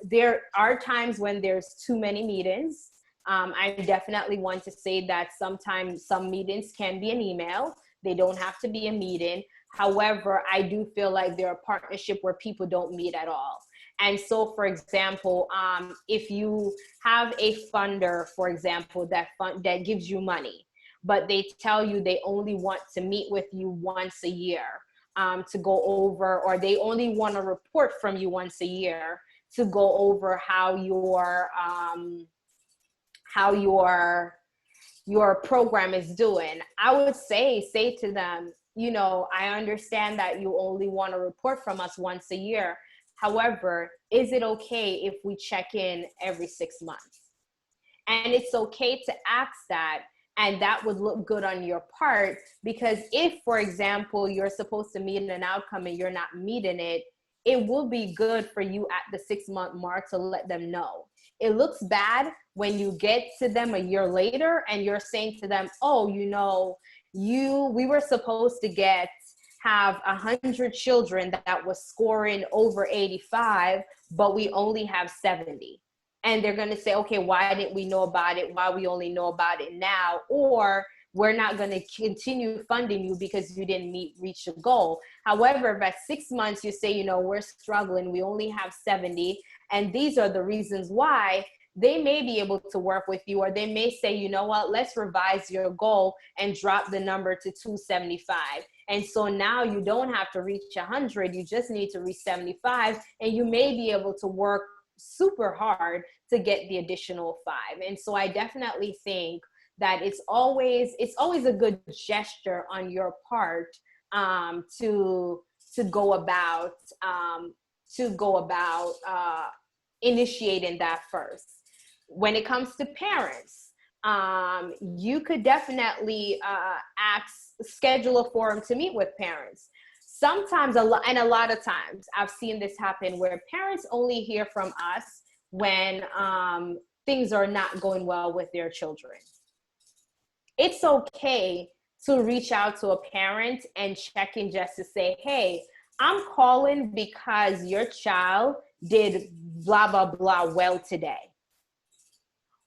There are times when there's too many meetings. I definitely want to say that sometimes some meetings can be an email. They don't have to be a meeting. However, I do feel like there are partnerships where people don't meet at all. And so, for example, if you have a funder, for example, that gives you money, but they tell you they only want to meet with you once a year to go over, or they only want a report from you once a year to go over how your program is doing, I would say to them, you know, I understand that you only want a report from us once a year. However, is it okay if we check in every 6 months? And it's okay to ask that, and that would look good on your part, because if, for example, you're supposed to meet an outcome and you're not meeting it, it will be good for you at the 6-month mark to let them know. It looks bad when you get to them a year later and you're saying to them, oh, you know, we were supposed to have 100 children that was scoring over 85, but we only have 70. And they're going to say, okay, why didn't we know about it? Why we only know about it now? Or we're not going to continue funding you because you didn't reach the goal. However, if at 6 months you say, you know, we're struggling, we only have 70, and these are the reasons why, they may be able to work with you, or they may say, you know what, let's revise your goal and drop the number to 275. And so now you don't have to reach 100, you just need to reach 75, and you may be able to work super hard to get the additional 5. And so I definitely think that it's always a good gesture on your part to go about initiating that first. When it comes to parents, you could definitely schedule a forum to meet with parents. Sometimes, a lot of times, I've seen this happen where parents only hear from us when things are not going well with their children. It's okay to reach out to a parent and check in just to say, hey, I'm calling because your child did blah, blah, blah well today.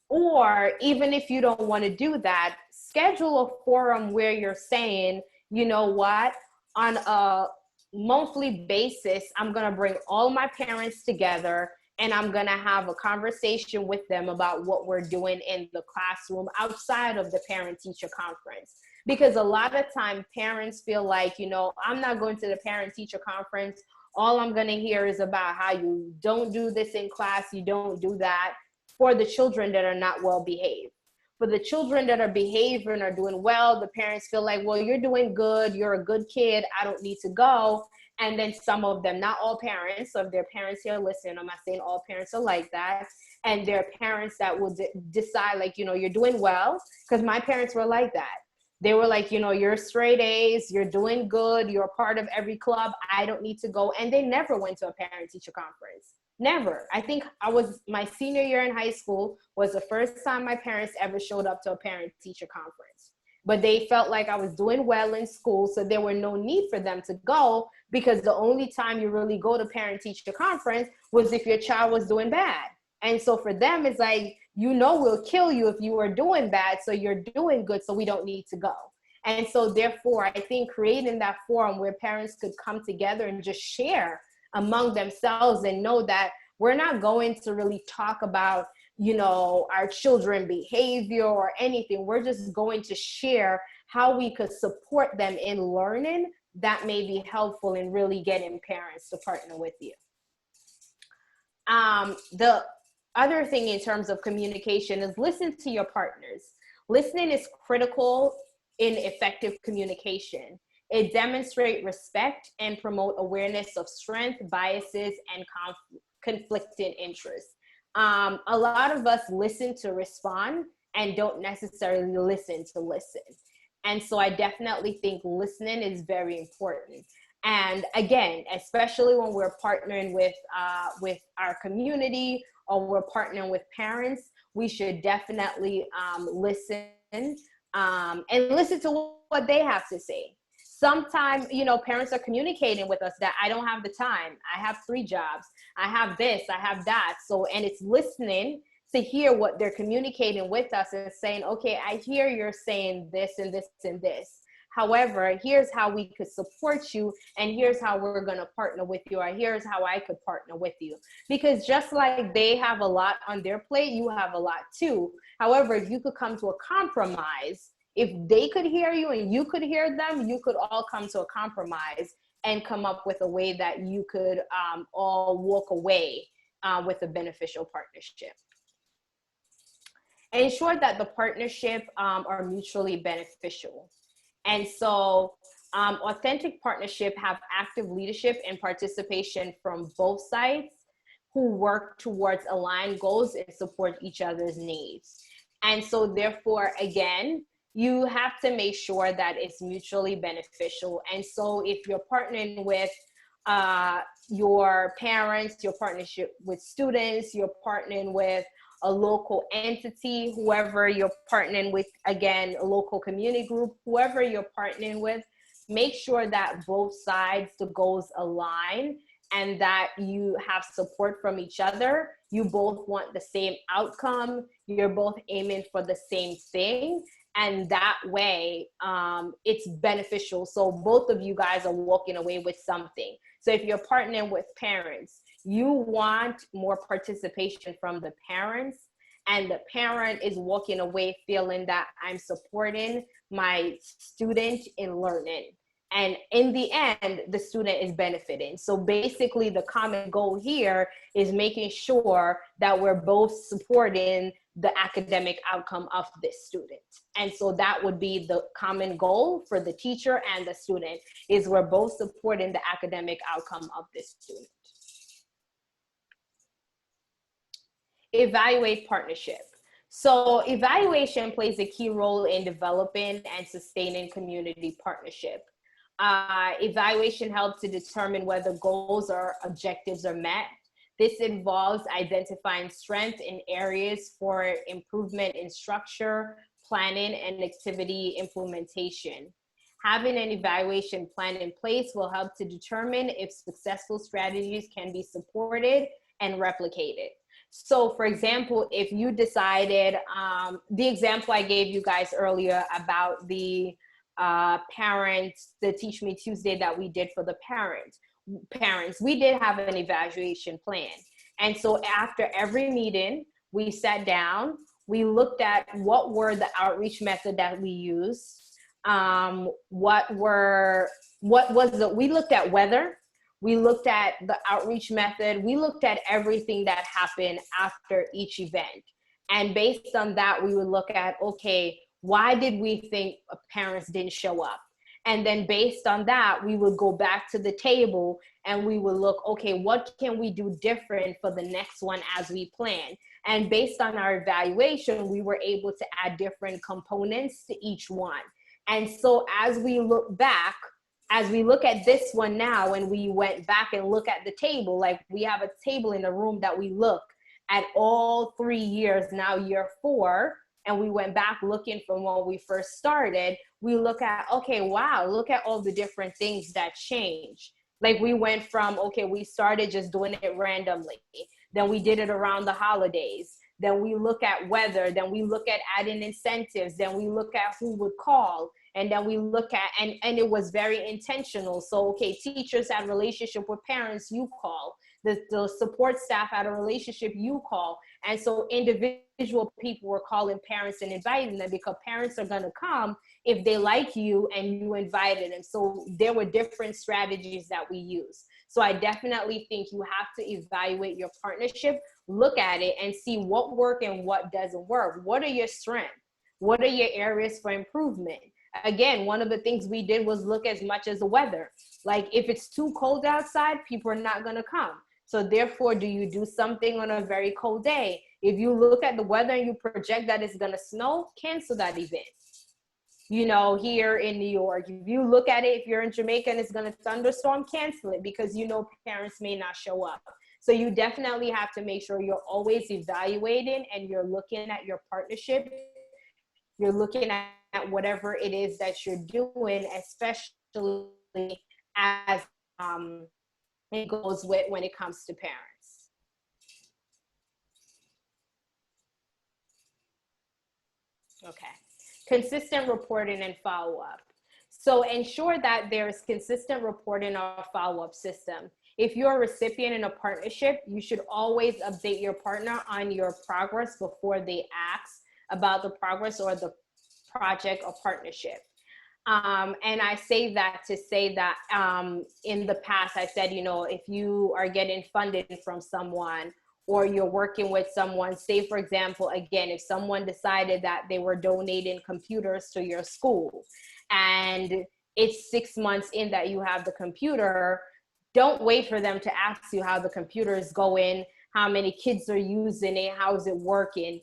Or even if you don't want to do that, schedule a forum where you're saying, you know what, on a monthly basis, I'm going to bring all my parents together and I'm going to have a conversation with them about what we're doing in the classroom outside of the parent-teacher conference. Because a lot of time parents feel like, you know, I'm not going to the parent-teacher conference. All I'm going to hear is about how you don't do this in class, you don't do that, for the children that are not well behaved. For the children that are behaving, are doing well, the parents feel like, well, you're doing good, you're a good kid, I don't need to go. And then some of them, not all parents, so if there are parents here listening, I'm not saying all parents are like that, and there are parents that will decide like, you know, you're doing well, because my parents were like that. They were like, you know, you're straight A's, you're doing good, you're a part of every club, I don't need to go. And they never went to a parent-teacher conference. Never. I think my senior year in high school was the first time my parents ever showed up to a parent-teacher conference. But they felt like I was doing well in school, so there were no need for them to go, because the only time you really go to parent-teacher conference was if your child was doing bad. And so for them, it's like, you know, we'll kill you if you are doing bad, so you're doing good, so we don't need to go. And so therefore, I think creating that forum where parents could come together and just share among themselves and know that we're not going to really talk about, you know, our children behavior or anything. We're just going to share how we could support them in learning that may be helpful in really getting parents to partner with you. The other thing in terms of communication is listen to your partners. Listening is critical in effective communication. It demonstrates respect and promote awareness of strength, biases, and conflicting interests. A lot of us listen to respond and don't necessarily listen to listen. And so I definitely think listening is very important. And again, especially when we're partnering with our community or we're partnering with parents, we should definitely listen and listen to what they have to say. Sometimes, you know, parents are communicating with us that I don't have the time. I have 3 jobs. I have this, I have that. So, and it's listening to hear what they're communicating with us and saying, okay, I hear you're saying this and this and this. However, here's how we could support you, and here's how we're going to partner with you, or here's how I could partner with you. Because just like they have a lot on their plate, you have a lot too. However, if you could come to a compromise, if they could hear you and you could hear them, you could all come to a compromise and come up with a way that you could all walk away with a beneficial partnership. Ensure that the partnership are mutually beneficial. And so authentic partnership have active leadership and participation from both sides who work towards aligned goals and support each other's needs. And so therefore, again, you have to make sure that it's mutually beneficial. And so if you're partnering with your parents, your partnership with students, you're partnering with a local entity, whoever you're partnering with, again, a local community group, whoever you're partnering with, make sure that both sides, the goals align and that you have support from each other. You both want the same outcome. You're both aiming for the same thing. And that way, it's beneficial. So both of you guys are walking away with something. So if you're partnering with parents, you want more participation from the parents, and the parent is walking away feeling that I'm supporting my student in learning. And in the end, the student is benefiting. So basically the common goal here is making sure that we're both supporting the academic outcome of this student. And so that would be the common goal for the teacher and the student, is we're both supporting the academic outcome of this student. Evaluate partnership. So evaluation plays a key role in developing and sustaining community partnership. Evaluation helps to determine whether goals or objectives are met. This involves identifying strengths in areas for improvement in structure, planning, and activity implementation. Having an evaluation plan in place will help to determine if successful strategies can be supported and replicated. So for example, if you decided, the example I gave you guys earlier about the parents, the Teach Me Tuesday that we did for the parents, we did have an evaluation plan. And so after every meeting, we sat down, we looked at what were the outreach method that we used, we looked at weather, we looked at the outreach method, we looked at everything that happened after each event. And based on that, we would look at, okay, why did we think parents didn't show up? And then based on that, we would go back to the table and we would look, okay, what can we do different for the next one as we plan? And based on our evaluation, we were able to add different components to each one. And so as we look back, as we look at this one now, and we went back and look at the table, like we have a table in the room that we look at all 3 years, now year 4, and we went back looking from when we first started, we look at, okay, wow, look at all the different things that changed. Like we went from, okay, we started just doing it randomly. Then we did it around the holidays. Then we look at weather. Then we look at adding incentives. Then we look at who would call. And then we look at, and it was very intentional. So, okay, teachers had a relationship with parents, you call. The support staff had a relationship, you call. And so individual people were calling parents and inviting them, because parents are gonna come if they like you and you invited them. So there were different strategies that we use. So I definitely think you have to evaluate your partnership, look at it and see what works and what doesn't work. What are your strengths? What are your areas for improvement? Again, one of the things we did was look as much as the weather. Like if it's too cold outside, people are not gonna come. So therefore, do you do something on a very cold day? If you look at the weather and you project that it's gonna snow, cancel that event. You know, here in New York, if you look at it, if you're in Jamaica and it's gonna thunderstorm, cancel it, because you know parents may not show up. So you definitely have to make sure you're always evaluating and you're looking at your partnership. You're looking at whatever it is that you're doing, especially as it goes with when it comes to parents. Okay, consistent reporting and follow-up. So ensure that there's consistent reporting or follow-up system. If you're a recipient in a partnership, you should always update your partner on your progress before they ask about the progress or the project or partnership. And I say that to say that in the past, I said, if you are getting funded from someone or you're working with someone, say, for example, again, if someone decided that they were donating computers to your school and it's 6 months in that you have the computer, don't wait for them to ask you how the computer is going, how many kids are using it, how is it working.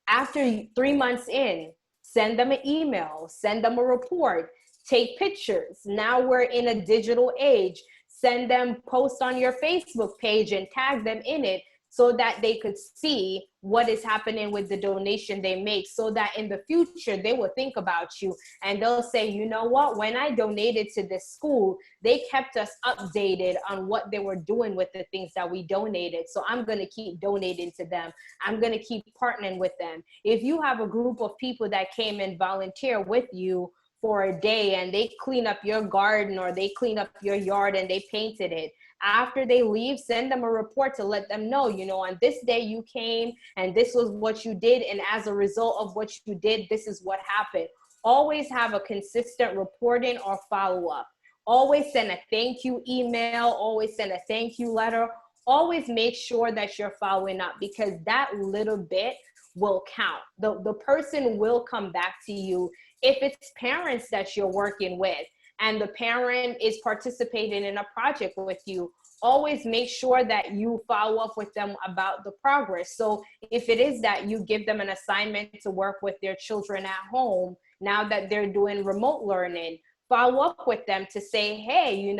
After 3 months in, send them an email, send them a report, take pictures. Now we're in a digital age. Send them posts on your Facebook page and tag them in it so that they could see what is happening with the donation they make, so that in the future they will think about you and they'll say, you know what, when I donated to this school, they kept us updated on what they were doing with the things that we donated. So I'm going to keep donating to them. I'm going to keep partnering with them. If you have a group of people that came and volunteer with you for a day and they clean up your garden or they clean up your yard and they painted it, after they leave, send them a report to let them know, on this day you came and this was what you did. And as a result of what you did, this is what happened. Always have a consistent reporting or follow-up. Always send a thank you email. Always send a thank you letter. Always make sure that you're following up, because that little bit will count. The person will come back to you. If it's parents that you're working with and the parent is participating in a project with you, always make sure that you follow up with them about the progress. So if it is that you give them an assignment to work with their children at home, now that they're doing remote learning, follow up with them to say, hey,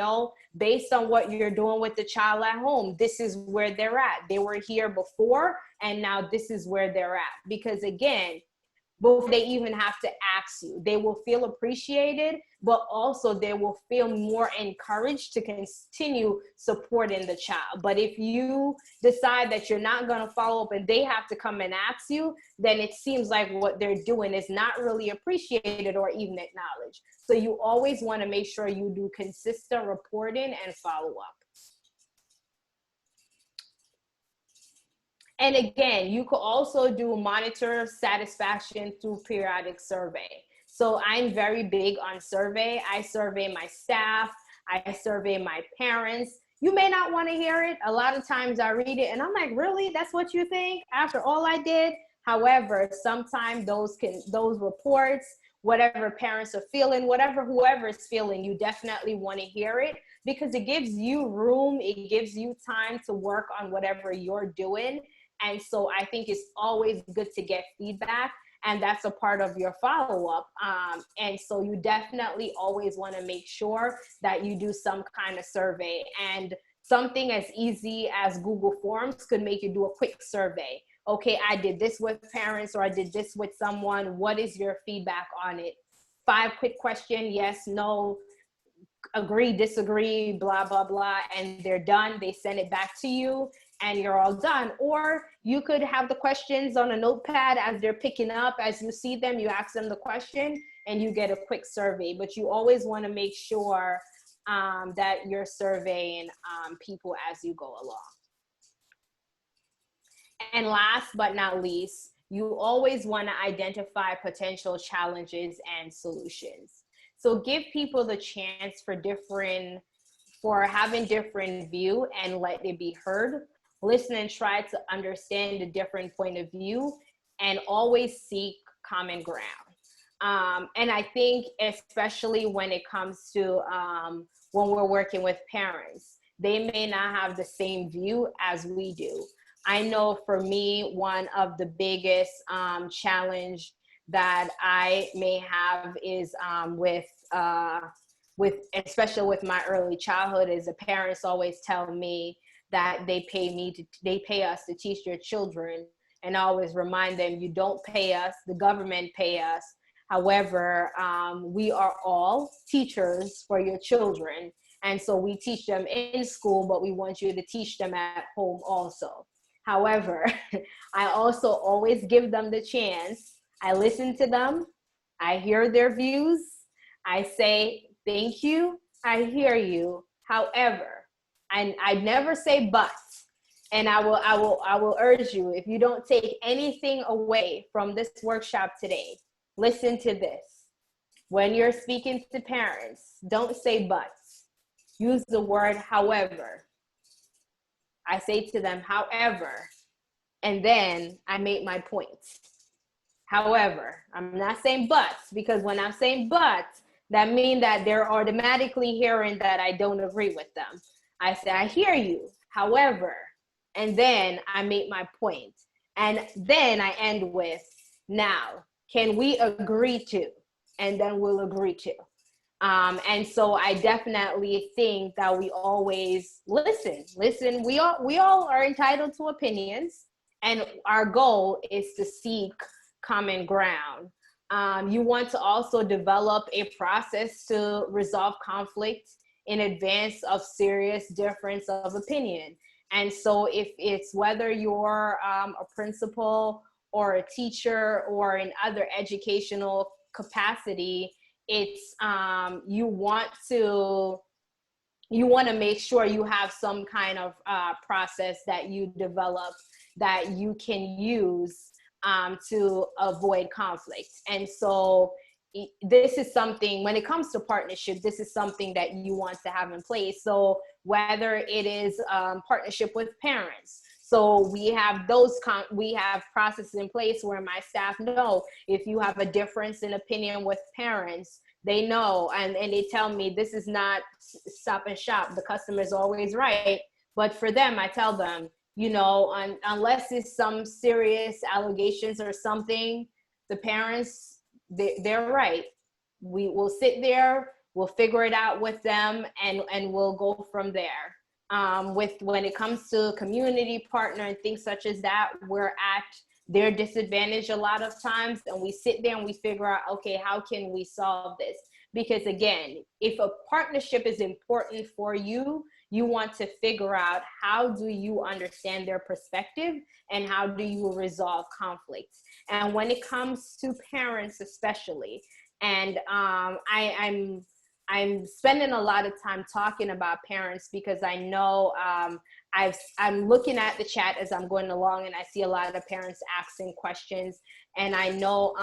based on what you're doing with the child at home, this is where they're at. They were here before, and now this is where they're at. Because again, before they even have to ask you, they will feel appreciated, but also they will feel more encouraged to continue supporting the child. But if you decide that you're not going to follow up and they have to come and ask you, then it seems like what they're doing is not really appreciated or even acknowledged. So you always want to make sure you do consistent reporting and follow up. And again, you could also do monitor satisfaction through periodic survey. So I'm very big on survey. I survey my staff. I survey my parents. You may not want to hear it. A lot of times I read it and I'm like, really? That's what you think after all I did? However, sometimes those reports, whatever parents are feeling, whoever is feeling, you definitely want to hear it, because it gives you room. It gives you time to work on whatever you're doing. And so I think it's always good to get feedback, and that's a part of your follow-up. And so you definitely always want to make sure that you do some kind of survey, and something as easy as Google Forms could make you do a quick survey. Okay, I did this with parents, or I did this with someone. What is your feedback on it? 5 quick questions, yes, no, agree, disagree, blah, blah, blah, and they're done. They send it back to you and you're all done. Or you could have the questions on a notepad as they're picking up. As you see them, you ask them the question and you get a quick survey. But you always want to make sure that you're surveying people as you go along. And last but not least, you always want to identify potential challenges and solutions. So give people the chance for having different view and let it be heard. Listen and try to understand the different point of view, and always seek common ground. And I think especially when it comes to when we're working with parents, they may not have the same view as we do. I know for me, one of the biggest challenge that I may have is especially with my early childhood, is the parents always tell me that they pay us to teach their children, and I always remind them, you don't pay us, the government pay us. However, we are all teachers for your children, and so we teach them in school, but we want you to teach them at home also. However, I also always give them the chance. I listen to them, I hear their views, I say, thank you, I hear you. However, and I never say but. And I will urge you, if you don't take anything away from this workshop today, listen to this. When you're speaking to parents, don't say but. Use the word however. I say to them, however, and then I make my point. However, I'm not saying but, because when I'm saying but, that means that they're automatically hearing that I don't agree with them. I say, I hear you, however, and then I make my point. And then I end with, now, can we agree to? And then we'll agree to. And so I definitely think that we always listen. We all are entitled to opinions, and our goal is to seek common ground. You want to also develop a process to resolve conflict in advance of serious difference of opinion. And so if it's whether you're a principal or a teacher or in other educational capacity, it's you want to make sure you have some kind of process that you develop that you can use to avoid conflict. And so this is something, when it comes to partnership, this is something that you want to have in place. So whether it is partnership with parents, so we have processes in place where my staff know if you have a difference in opinion with parents, they know, and they tell me this is not stop and shop. The customer is always right. But for them, I tell them, unless it's some serious allegations or something, the parents, they're right. We will sit there, we'll figure it out with them, and we'll go from there. When it comes to community partner and things such as that, we're at their disadvantage a lot of times, and we sit there and we figure out, okay, how can we solve this? Because again, if a partnership is important for you, you want to figure out how do you understand their perspective and how do you resolve conflicts. And when it comes to parents especially, and I'm spending a lot of time talking about parents because I know I'm looking at the chat as I'm going along, and I see a lot of parents asking questions. And I know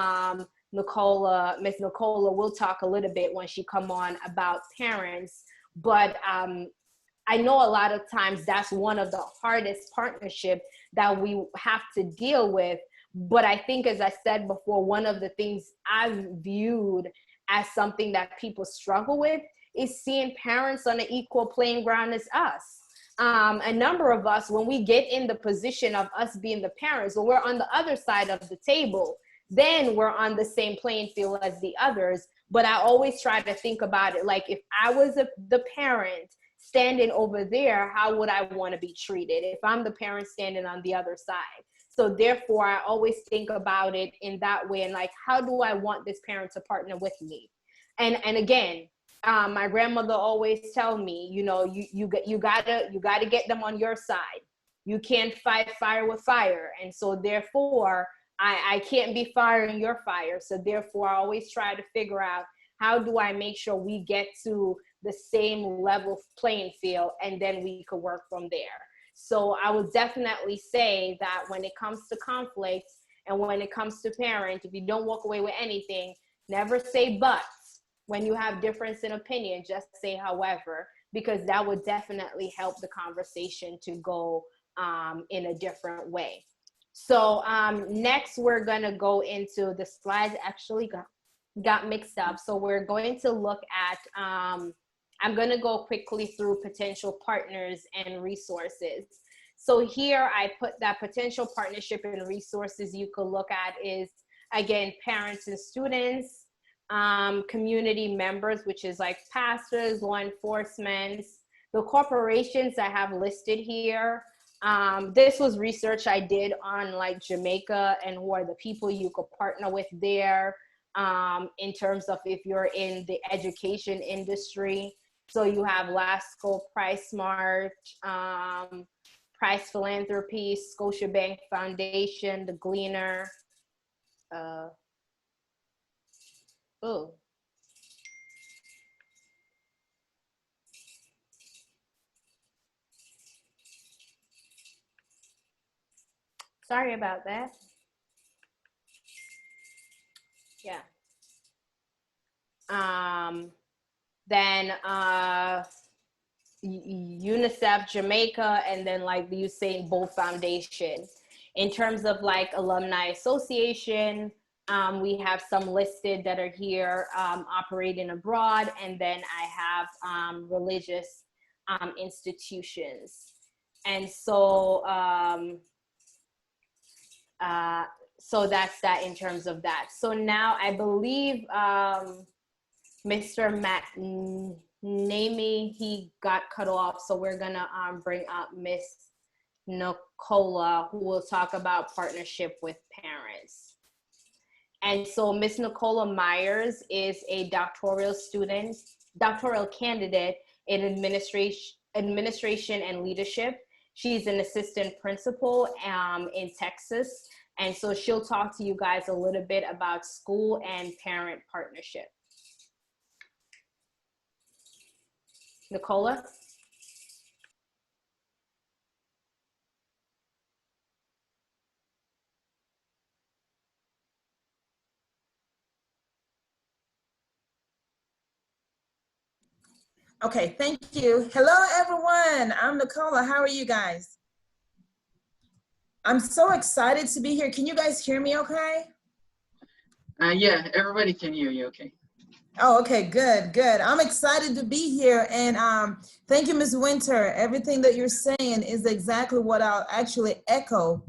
Miss Nicola will talk a little bit when she come on about parents, but I know a lot of times that's one of the hardest partnership that we have to deal with. But I think, as I said before, one of the things I've viewed as something that people struggle with is seeing parents on an equal playing ground as us. A number of us, when we get in the position of us being the parents, when we're on the other side of the table, then we're on the same playing field as the others. But I always try to think about it like, if I was the parent standing over there, how would I want to be treated if I'm the parent standing on the other side? So therefore, I always think about it in that way, and like, how do I want this parent to partner with me? And again, my grandmother always tell me, you gotta get them on your side. You can't fight fire with fire, and so therefore, I can't be firing your fire. So therefore, I always try to figure out, how do I make sure we get to the same level playing field, and then we could work from there. So I would definitely say that when it comes to conflict and when it comes to parent, if you don't walk away with anything, never say but. When you have difference in opinion, just say however, because that would definitely help the conversation to go in a different way. So next we're gonna go into the slides actually got mixed up. So we're going to look at, I'm going to go quickly through potential partners and resources. So here I put that potential partnership and resources you could look at is, again, parents and students, community members, which is like pastors, law enforcement, the corporations I have listed here. This was research I did on like Jamaica and who are the people you could partner with there, in terms of if you're in the education industry. So you have Lasco, PriceSmart, Price Philanthropy, Scotiabank Foundation, The Gleaner. Sorry about that. Yeah. Then UNICEF Jamaica, and then like the Usain Bolt Foundation. In terms of like alumni association, we have some listed that are here operating abroad, and then I have religious institutions. And so, so that's that in terms of that. So now I believe Mr. Matt Namey, he got cut off, so we're gonna bring up Miss Nicola, who will talk about partnership with parents. And so Miss Nicola Myers is a doctoral candidate in administration and leadership. She's an assistant principal in Texas. And so she'll talk to you guys a little bit about school and parent partnership. Nicola? Okay, thank you. Hello, everyone. I'm Nicola. How are you guys? I'm so excited to be here. Can you guys hear me okay? Yeah, everybody can hear you okay. Oh, okay, good, good. I'm excited to be here. And thank you, Ms. Winter. Everything that you're saying is exactly what I'll actually echo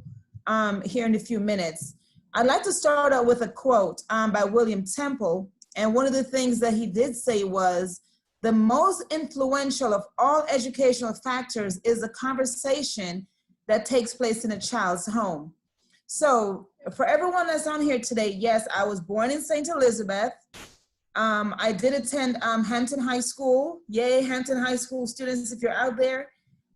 here in a few minutes. I'd like to start out with a quote by William Temple. And one of the things that he did say was, the most influential of all educational factors is the conversation that takes place in a child's home. So for everyone that's on here today, yes, I was born in St. Elizabeth. I did attend Hampton High School. Yay, Hampton High School students, if you're out there.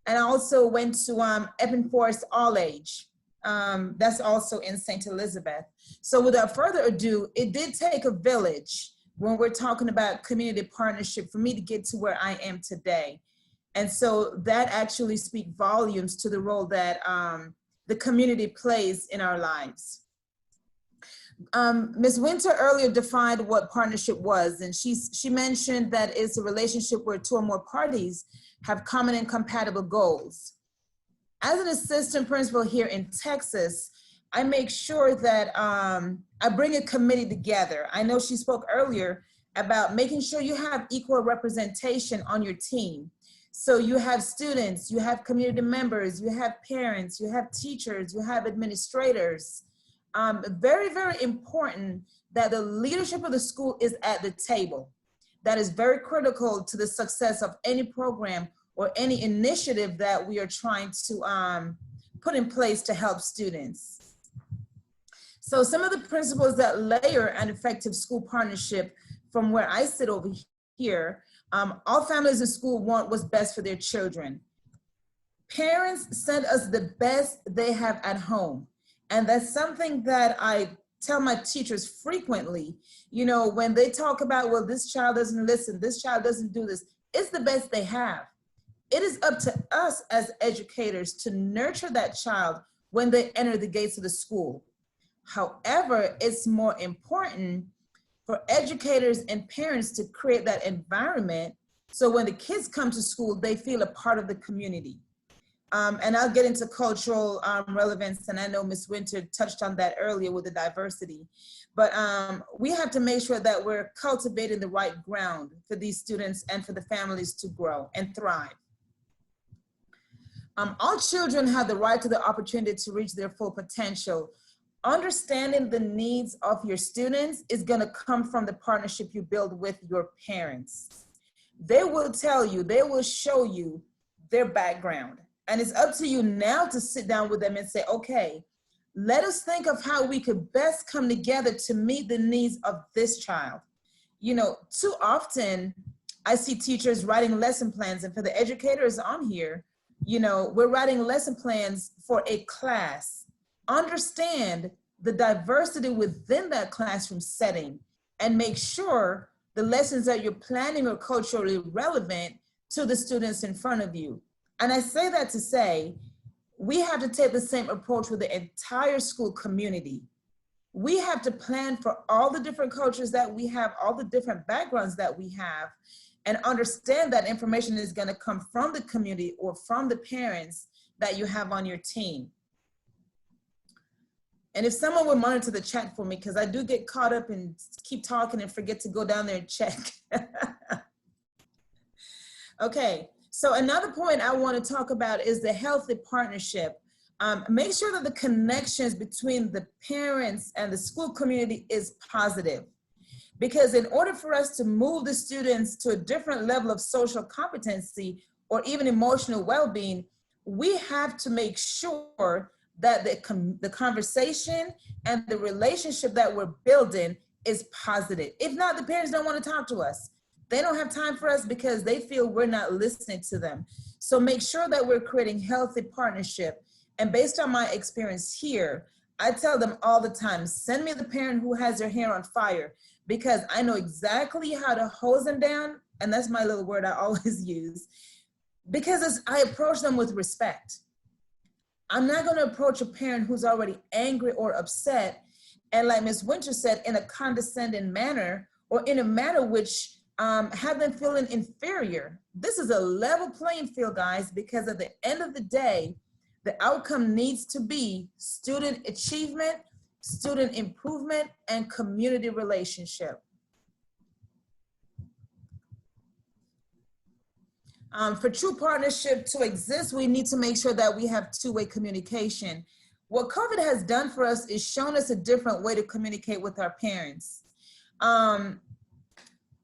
And I also went to Epping Forest All Age. That's also in St. Elizabeth. So without further ado, it did take a village when we're talking about community partnership for me to get to where I am today. And so that actually speaks volumes to the role that the community plays in our lives. Ms. Winter earlier defined what partnership was, and she mentioned that it's a relationship where two or more parties have common and compatible goals. As an assistant principal here in Texas, I make sure that I bring a committee together. I know she spoke earlier about making sure you have equal representation on your team. So you have students, you have community members, you have parents, you have teachers, you have administrators. Very, very important that the leadership of the school is at the table. That is very critical to the success of any program or any initiative that we are trying to put in place to help students. So some of the principles that layer an effective school partnership from where I sit over here, all families in school want what's best for their children. Parents send us the best they have at home. And that's something that I tell my teachers frequently, you know, when they talk about, well, this child doesn't listen, this child doesn't do this, it's the best they have. It is up to us as educators to nurture that child when they enter the gates of the school. However, it's more important for educators and parents to create that environment so when the kids come to school, they feel a part of the community. And I'll get into cultural relevance, and I know Ms. Winter touched on that earlier with the diversity. But we have to make sure that we're cultivating the right ground for these students and for the families to grow and thrive. All children have the right to the opportunity to reach their full potential. Understanding the needs of your students is going to come from the partnership you build with your parents. They will tell you, they will show you their background. And it's up to you now to sit down with them and say, okay, let us think of how we could best come together to meet the needs of this child. You know, too often I see teachers writing lesson plans, and for the educators on here, you know, we're writing lesson plans for a class. Understand the diversity within that classroom setting and make sure the lessons that you're planning are culturally relevant to the students in front of you. And I say that to say, we have to take the same approach with the entire school community. We have to plan for all the different cultures that we have, all the different backgrounds that we have, and understand that information is going to come from the community or from the parents that you have on your team. And if someone would monitor the chat for me, because I do get caught up and keep talking and forget to go down there and check. Okay, so another point I want to talk about is the healthy partnership. Make sure that the connections between the parents and the school community is positive. Because in order for us to move the students to a different level of social competency or even emotional well-being, we have to make sure that the conversation and the relationship that we're building is positive. If not, the parents don't want to talk to us. They don't have time for us because they feel we're not listening to them. So make sure that we're creating healthy partnership. And based on my experience here, I tell them all the time, send me the parent who has their hair on fire, because I know exactly how to hose them down. And that's my little word I always use, because I approach them with respect. I'm not going to approach a parent who's already angry or upset, and like Ms. Winter said, in a condescending manner, or in a manner which have them feeling inferior. This is a level playing field, guys, because at the end of the day, the outcome needs to be student achievement, student improvement, and community relationship. For true partnership to exist, we need to make sure that we have two-way communication. What COVID has done for us is shown us a different way to communicate with our parents.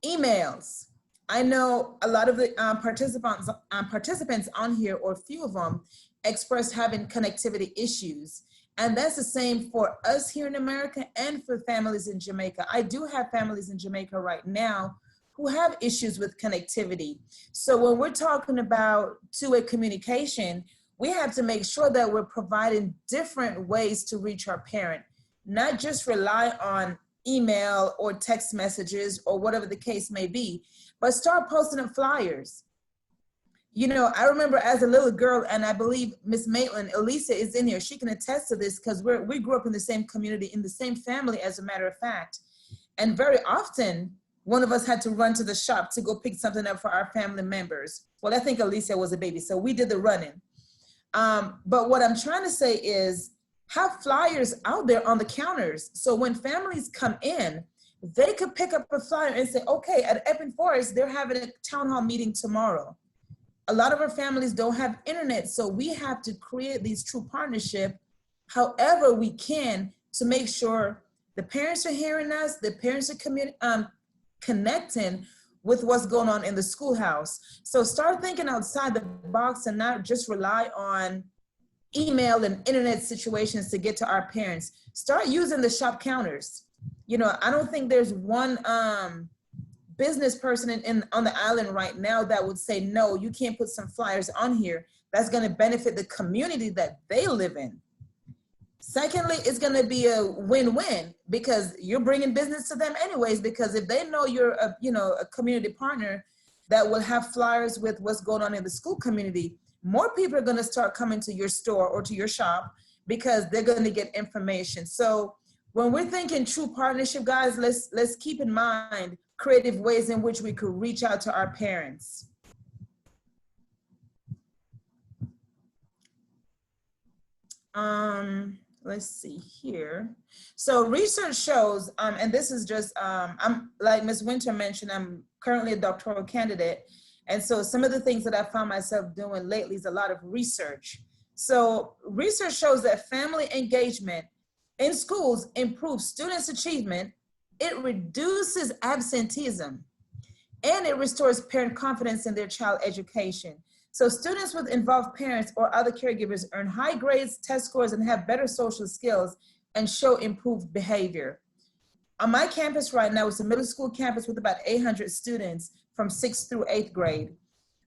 Emails. I know a lot of the participants on here, or a few of them, expressed having connectivity issues. And that's the same for us here in America and for families in Jamaica. I do have families in Jamaica right now who have issues with connectivity. So when we're talking about two-way communication, we have to make sure that we're providing different ways to reach our parent, not just rely on email or text messages or whatever the case may be, but start posting up flyers. You know, I remember as a little girl, and I believe Miss Maitland, Elisa is in here, she can attest to this, because we grew up in the same community, in the same family, as a matter of fact. And very often, one of us had to run to the shop to go pick something up for our family members. Well, I think Alicia was a baby, so we did the running. But what I'm trying to say is, have flyers out there on the counters. So when families come in, they could pick up a flyer and say, okay, at Epping Forest, they're having a town hall meeting tomorrow. A lot of our families don't have internet, so we have to create these true partnerships however we can to make sure the parents are hearing us, the parents are connecting with what's going on in the schoolhouse. So start thinking outside the box and not just rely on email and internet situations to get to our parents. Start using the shop counters. You know, I don't think there's one business person on the island right now that would say, no, you can't put some flyers on here. That's going to benefit the community that they live in. Secondly, it's going to be a win-win, because you're bringing business to them anyways, because if they know you're a community partner that will have flyers with what's going on in the school community, more people are going to start coming to your store or to your shop because they're going to get information. So when we're thinking true partnership, guys, let's keep in mind creative ways in which we could reach out to our parents. Let's see here. So research shows, and this is just, I'm like Ms. Winter mentioned, I'm currently a doctoral candidate. And so some of the things that I found myself doing lately is a lot of research. So research shows that family engagement in schools improves students' achievement, it reduces absenteeism, and it restores parent confidence in their child education. So students with involved parents or other caregivers earn high grades, test scores, and have better social skills and show improved behavior. On my campus right now, it's a middle school campus with about 800 students from 6th through 8th grade.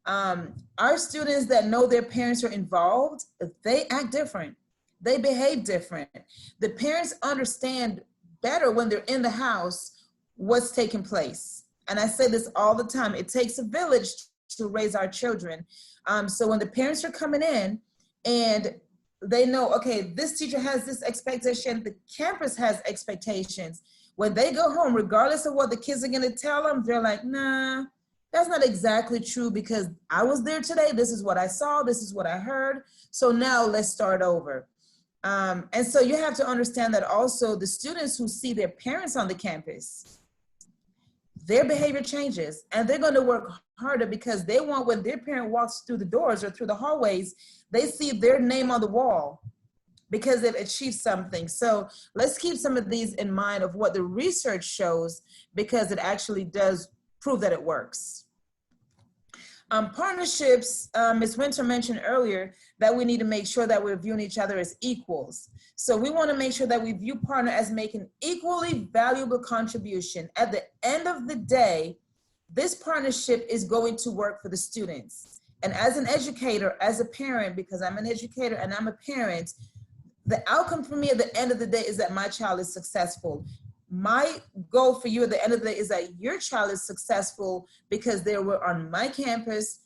Our students that know their parents are involved, they act different. They behave different. The parents understand better when they're in the house what's taking place. And I say this all the time, it takes a village to raise our children. So when the parents are coming in and they know, okay, this teacher has this expectation, the campus has expectations. When they go home, regardless of what the kids are gonna tell them, they're like, nah, that's not exactly true because I was there today, this is what I saw, this is what I heard, so now let's start over. And so you have to understand that also the students who see their parents on the campus, their behavior changes and they're gonna work harder because they want when their parent walks through the doors or through the hallways, they see their name on the wall because they've achieved something. So let's keep some of these in mind of what the research shows because it actually does prove that it works. Partnerships, Ms. Winter mentioned earlier that we need to make sure that we're viewing each other as equals. So we want to make sure that we view partner as making equally valuable contribution. At the end of the day, this partnership is going to work for the students. And as an educator, as a parent, because I'm an educator and I'm a parent, the outcome for me at the end of the day is that my child is successful. My goal for you at the end of the day is that your child is successful because they were on my campus,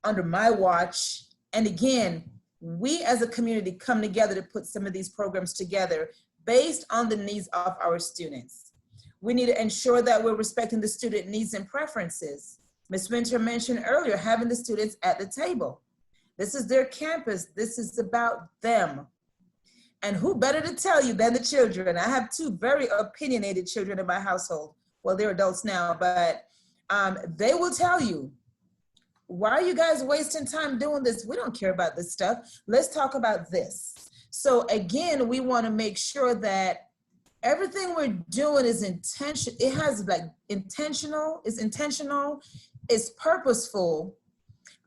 under my watch. And again, we as a community come together to put some of these programs together based on the needs of our students. We need to ensure that we're respecting the student needs and preferences. Ms. Winter mentioned earlier, having the students at the table. This is their campus. This is about them. And who better to tell you than the children? I have two very opinionated children in my household. Well, they're adults now, but they will tell you, why are you guys wasting time doing this? We don't care about this stuff. Let's talk about this. So again, we want to make sure that everything we're doing is intentional. It has like intentional, it's purposeful,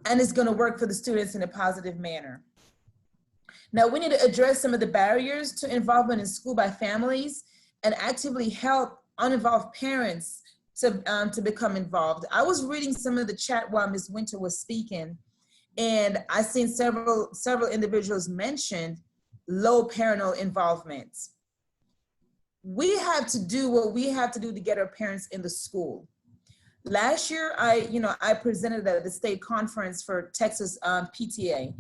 and it's going to work for the students in a positive manner. Now, we need to address some of the barriers to involvement in school by families and actively help uninvolved parents to become involved. I was reading some of the chat while Ms. Winter was speaking, and I seen several individuals mentioned low parental involvement. We have to do what we have to do to get our parents in the school. Last year, I presented at the state conference for Texas PTA.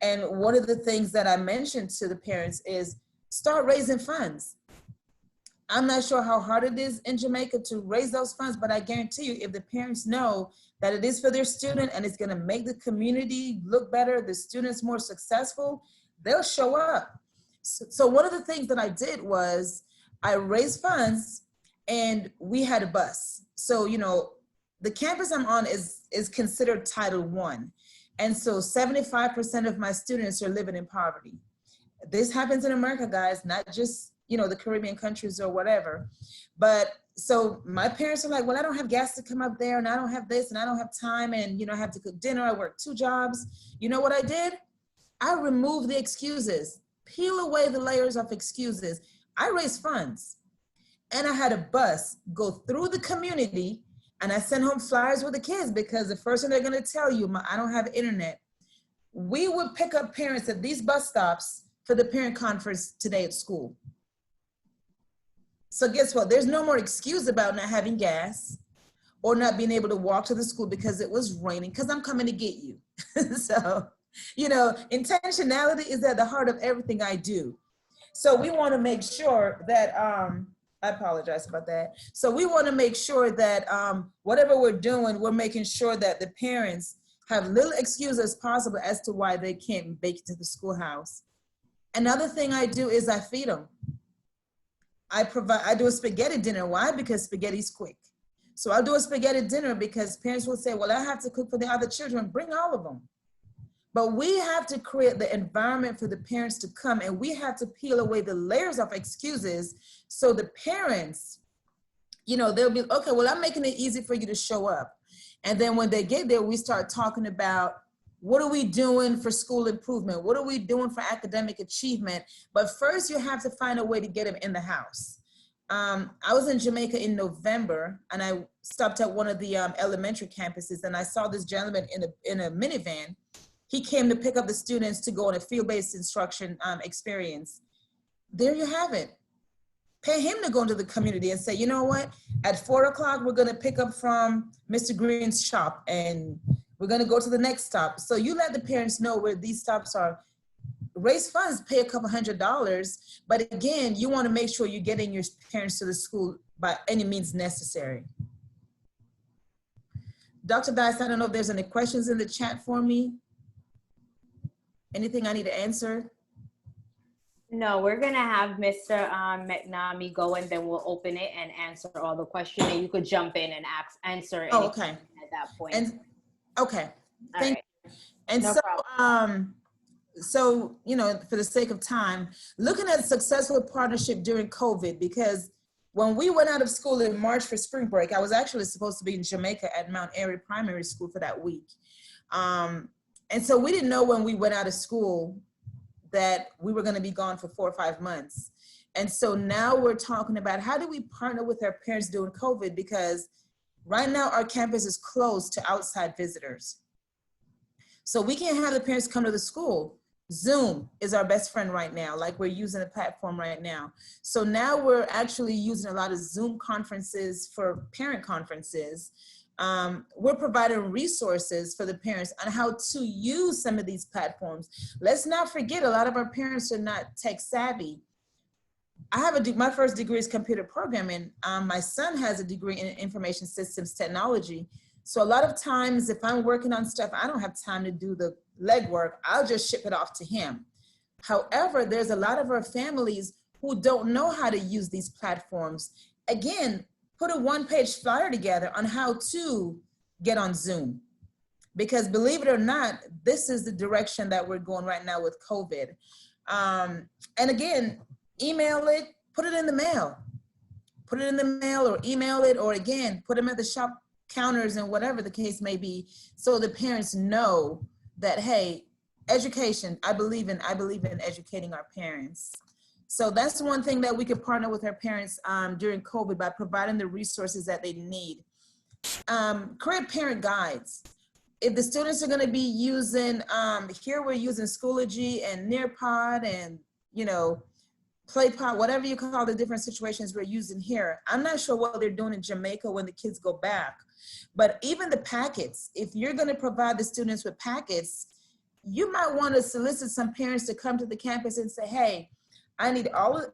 And one of the things that I mentioned to the parents is start raising funds. I'm not sure how hard it is in Jamaica to raise those funds, but I guarantee you, if the parents know that it is for their student and it's gonna make the community look better, the students more successful, they'll show up. So one of the things that I did was I raised funds and we had a bus. So, the campus I'm on is considered Title I. And so 75% of my students are living in poverty. This happens in America, guys, not just, the Caribbean countries or whatever. But so my parents are like, well, I don't have gas to come up there and I don't have this and I don't have time and, I have to cook dinner. I work 2 jobs. You know what I did? I removed the excuses, peel away the layers of excuses. I raised funds and I had a bus go through the community. And I sent home flyers with the kids because the first thing they're gonna tell you, I don't have internet. We would pick up parents at these bus stops for the parent conference today at school. So guess what? There's no more excuse about not having gas or not being able to walk to the school because it was raining, because I'm coming to get you. So, intentionality is at the heart of everything I do. So we wanna make sure that, I apologize about that. So we want to make sure that whatever we're doing, we're making sure that the parents have little excuse as possible as to why they can't make it to the schoolhouse. Another thing I do is I feed them. I do a spaghetti dinner. Why? Because spaghetti's quick. So I'll do a spaghetti dinner because parents will say, well, I have to cook for the other children. Bring all of them. But we have to create the environment for the parents to come, and we have to peel away the layers of excuses so the parents, they'll be, okay, well, I'm making it easy for you to show up. And then when they get there, we start talking about what are we doing for school improvement? What are we doing for academic achievement? But first you have to find a way to get them in the house. I was in Jamaica in November and I stopped at one of the elementary campuses and I saw this gentleman in a minivan. He came to pick up the students to go on a field-based instruction experience. There you have it. Pay him to go into the community and say, you know what? At 4 o'clock, we're gonna pick up from Mr. Green's shop and we're gonna go to the next stop. So you let the parents know where these stops are raise funds, pay a couple $100s, but again, you want to make sure you're getting your parents to the school by any means necessary. Dr. Dice, I don't know if there's any questions in the chat for me. Anything I need to answer? No, we're gonna have Mr. McNamee go, and then we'll open it and answer all the questions, and you could jump in and answer anything okay. at that point. And okay, thank you. And no so, problem. So, you know, for the sake of time, looking at successful partnership during COVID, because when we went out of school in March for spring break, I was actually supposed to be in Jamaica at Mount Airy Primary School for that week. And so we didn't know when we went out of school that we were going to be gone for 4 or 5 months. And so now we're talking about how do we partner with our parents during COVID, because right now our campus is closed to outside visitors. So we can't have the parents come to the school. Zoom is our best friend right now, like we're using the platform right now. So now we're actually using a lot of Zoom conferences for parent conferences. We're providing resources for the parents on how to use some of these platforms. Let's not forget, a lot of our parents are not tech savvy. I have my first degree is computer programming. My son has a degree in information systems technology. So a lot of times if I'm working on stuff, I don't have time to do the legwork. I'll just ship it off to him. However, there's a lot of our families who don't know how to use these platforms. Again, put a one-page flyer together on how to get on Zoom. Because believe it or not, this is the direction that we're going right now with COVID. And again, email it, put it in the mail. Put it in the mail or email it, or again, put them at the shop counters and whatever the case may be, so the parents know that, hey, education, I believe in educating our parents. So that's one thing that we could partner with our parents during COVID by providing the resources that they need. Create parent guides. If the students are going to be using, here we're using Schoology and Nearpod and, you know, PlayPod, whatever you call the different situations we're using here. I'm not sure what they're doing in Jamaica when the kids go back. But even the packets, if you're going to provide the students with packets, you might want to solicit some parents to come to the campus and say, hey, I need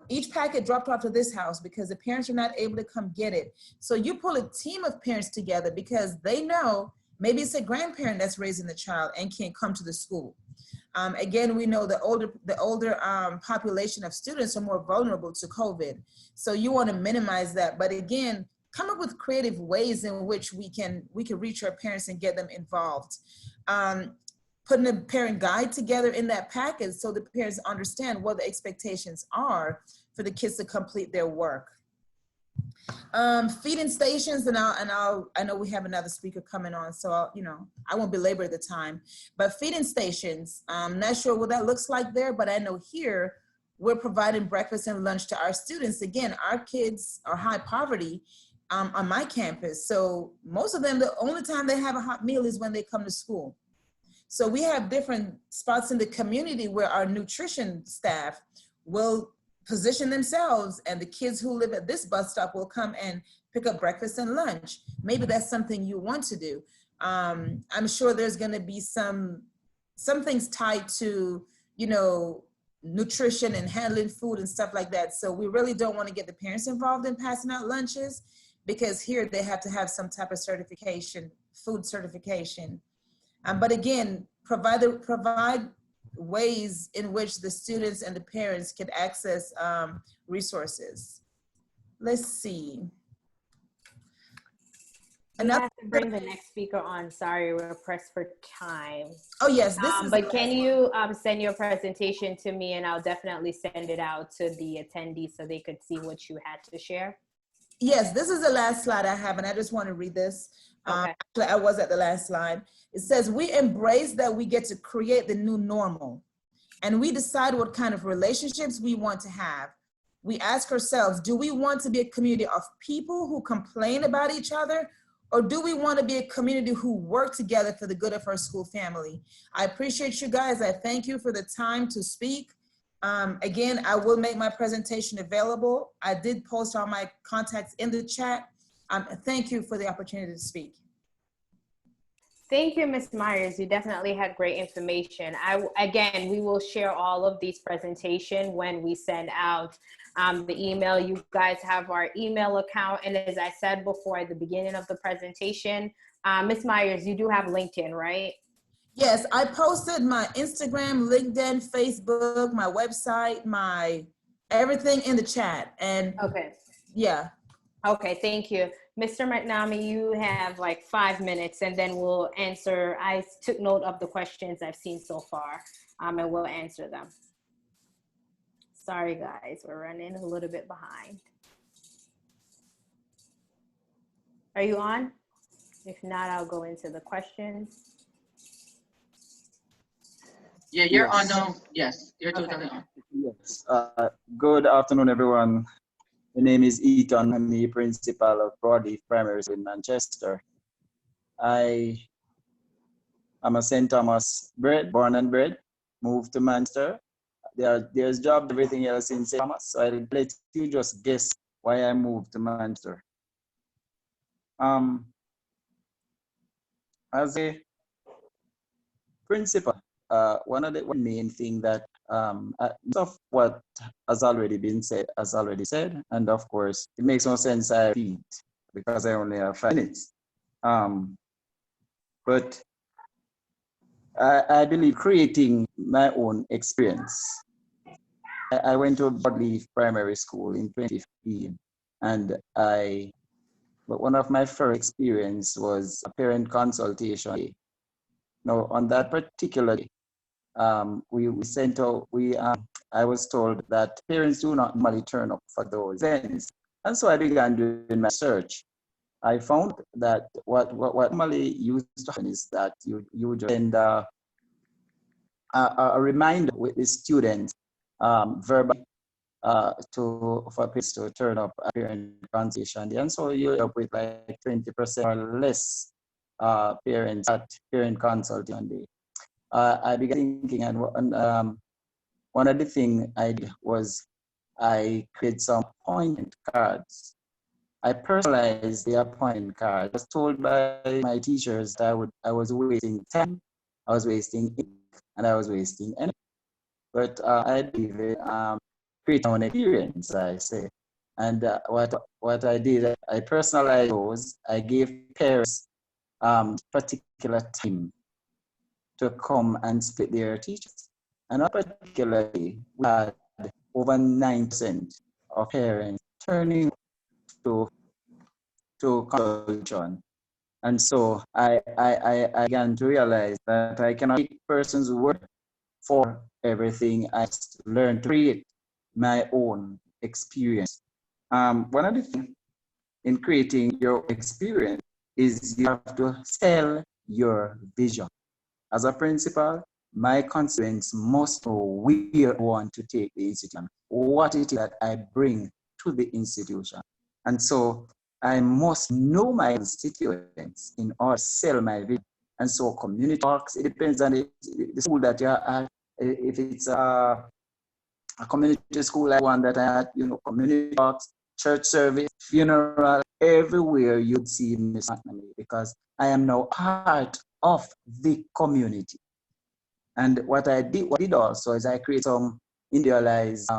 each packet dropped off to this house because the parents are not able to come get it. So you pull a team of parents together because they know maybe it's a grandparent that's raising the child and can't come to the school. Again, we know the older population of students are more vulnerable to COVID. So you want to minimize that. But again, come up with creative ways in which we can reach our parents and get them involved. Putting a parent guide together in that package so the parents understand what the expectations are for the kids to complete their work. Feeding stations, and I know we have another speaker coming on, so I won't belabor the time. But feeding stations, I'm not sure what that looks like there, but I know here we're providing breakfast and lunch to our students. Again, our kids are high poverty on my campus, so most of them, the only time they have a hot meal is when they come to school. So we have different spots in the community where our nutrition staff will position themselves, and the kids who live at this bus stop will come and pick up breakfast and lunch. Maybe that's something you want to do. I'm sure there's going to be some things tied to, nutrition and handling food and stuff like that. So we really don't want to get the parents involved in passing out lunches, because here they have to have some type of certification, food certification. But again, provide ways in which the students and the parents can access resources. Let's see. We have to bring the next speaker on. Sorry, we're pressed for time. Oh yes, but can you send your presentation to me, and I'll definitely send it out to the attendees so they could see what you had to share? Yes, this is the last slide I have, and I just want to read this. Okay. Actually, I was at the last slide. It says, we embrace that we get to create the new normal, and we decide what kind of relationships we want to have. We ask ourselves, do we want to be a community of people who complain about each other, or do we want to be a community who work together for the good of our school family? I appreciate you guys. I thank you for the time to speak. Again, I will make my presentation available. I did post all my contacts in the chat. Thank you for the opportunity to speak. Thank you, Ms. Myers. You definitely had great information. Again, we will share all of these presentation when we send out the email. You guys have our email account. And as I said before at the beginning of the presentation, Ms. Myers, you do have LinkedIn, right? Yes, I posted my Instagram, LinkedIn, Facebook, my website, my everything in the chat. And Okay. yeah. Okay, thank you. Mr. McNamee, you have like 5 minutes and then we'll answer. I took note of the questions I've seen so far and we'll answer them. Sorry guys, we're running a little bit behind. Are you on? If not, I'll go into the questions. Yeah, you're Yes. on now. Yes, you're totally on. Yes. Good afternoon, everyone. My name is Eaton. I'm the principal of Broadleaf Primary School in Manchester. I am a St. Thomas born and bred, moved to Manchester. There's job, everything else in St. Thomas. So I'll let you just guess why I moved to Manchester. As a principal, one of the main thing that of what has already been said, and of course, it makes no sense I repeat because I only have 5 minutes. But I believe creating my own experience. I went to Broadleaf Primary School in 2015, and but one of my first experience was a parent consultation day. Now, on that particular day, I was told that parents do not normally turn up for those events. And so I began doing my search. I found that what normally used to happen is that you just send a reminder with the students verbally for parents to turn up at parent consultation. And so you end up with like 20% or less parents at parent consultation day. I began thinking, and one of the things I did was I created some appointment cards. I personalized the appointment card. I was told by my teachers that I was wasting time, I was wasting ink, and I was wasting energy. But I believe it create my own experience, I say. And what I did, I personalized those. I gave parents particular time to come and split their teachers. And particularly, we had over 9% of parents turning to consultation. And so I began to realize that I cannot take person's word for everything. I learned to create my own experience. One of the things in creating your experience is you have to sell your vision. As a principal, my constituents must know where I want to take the institution, what it is that I bring to the institution. And so I must know my constituents in order to sell my vision. And so community talks, it depends on the school that you are. If it's a community school like one that I had, community talks, church service, funeral, everywhere you'd see Ms. McNamee, because I am now part of the community. And what I did also is I create some individualized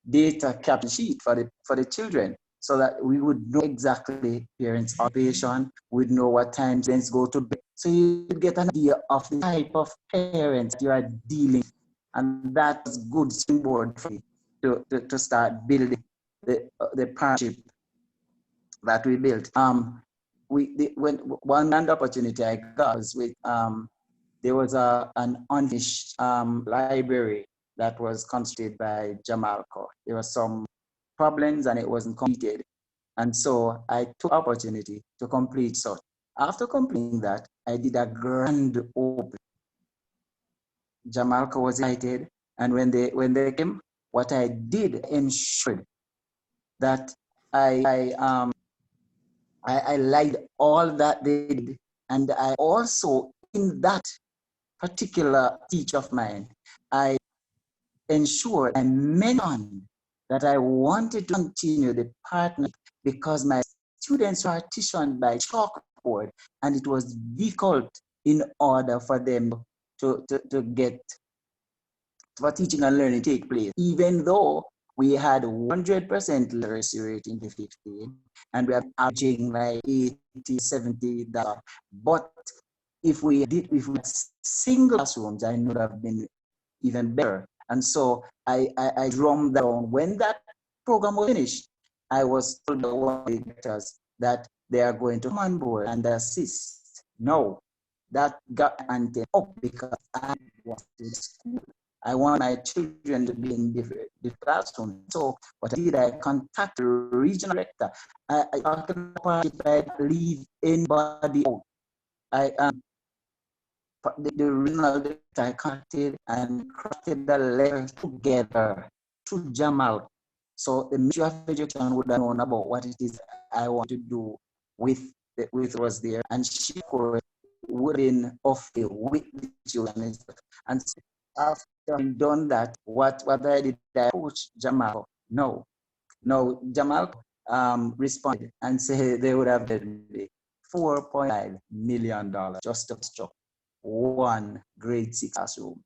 data capture sheet for the children, so that we would know exactly parents' occupation, we'd know what time parents go to bed, so you get an idea of the type of parents you are dealing with. And that's good springboard for you to start building the partnership that we built. When one opportunity I got was with there was an unfinished library that was constructed by Jamalco. There were some problems and it wasn't completed. And so I took opportunity to complete such. After completing that, I did a grand opening. Jamalco was invited, and when they came, what I did ensured that I liked all that they did, and I also, in that particular teach of mine, I ensured I mentioned that I wanted to continue the partnership because my students were partitioned by chalk board, and it was difficult in order for them to get for teaching and learning to take place, even though we had 100% literacy rate in 2015, and we are averaging like 80, 70 dollars. But if we had single classrooms, I know that have been even better. And so I drummed down. When that program was finished, I was told by one of the directors that they are going to come on board and assist. No, that got my antenna up because I wanted to school. I want my children to be in the classroom. So what I did, I contacted the regional director. I leave anybody out. The regional director I contacted and crafted the letter together to Jamal. So the Ministry of Education would have known about what it is I want to do with was there, and she would have been off with the children. And after having done that, what I did, I approached Jamal. No, Jamal responded and said they would have given me $4.5 million just to construct one grade 6 classroom.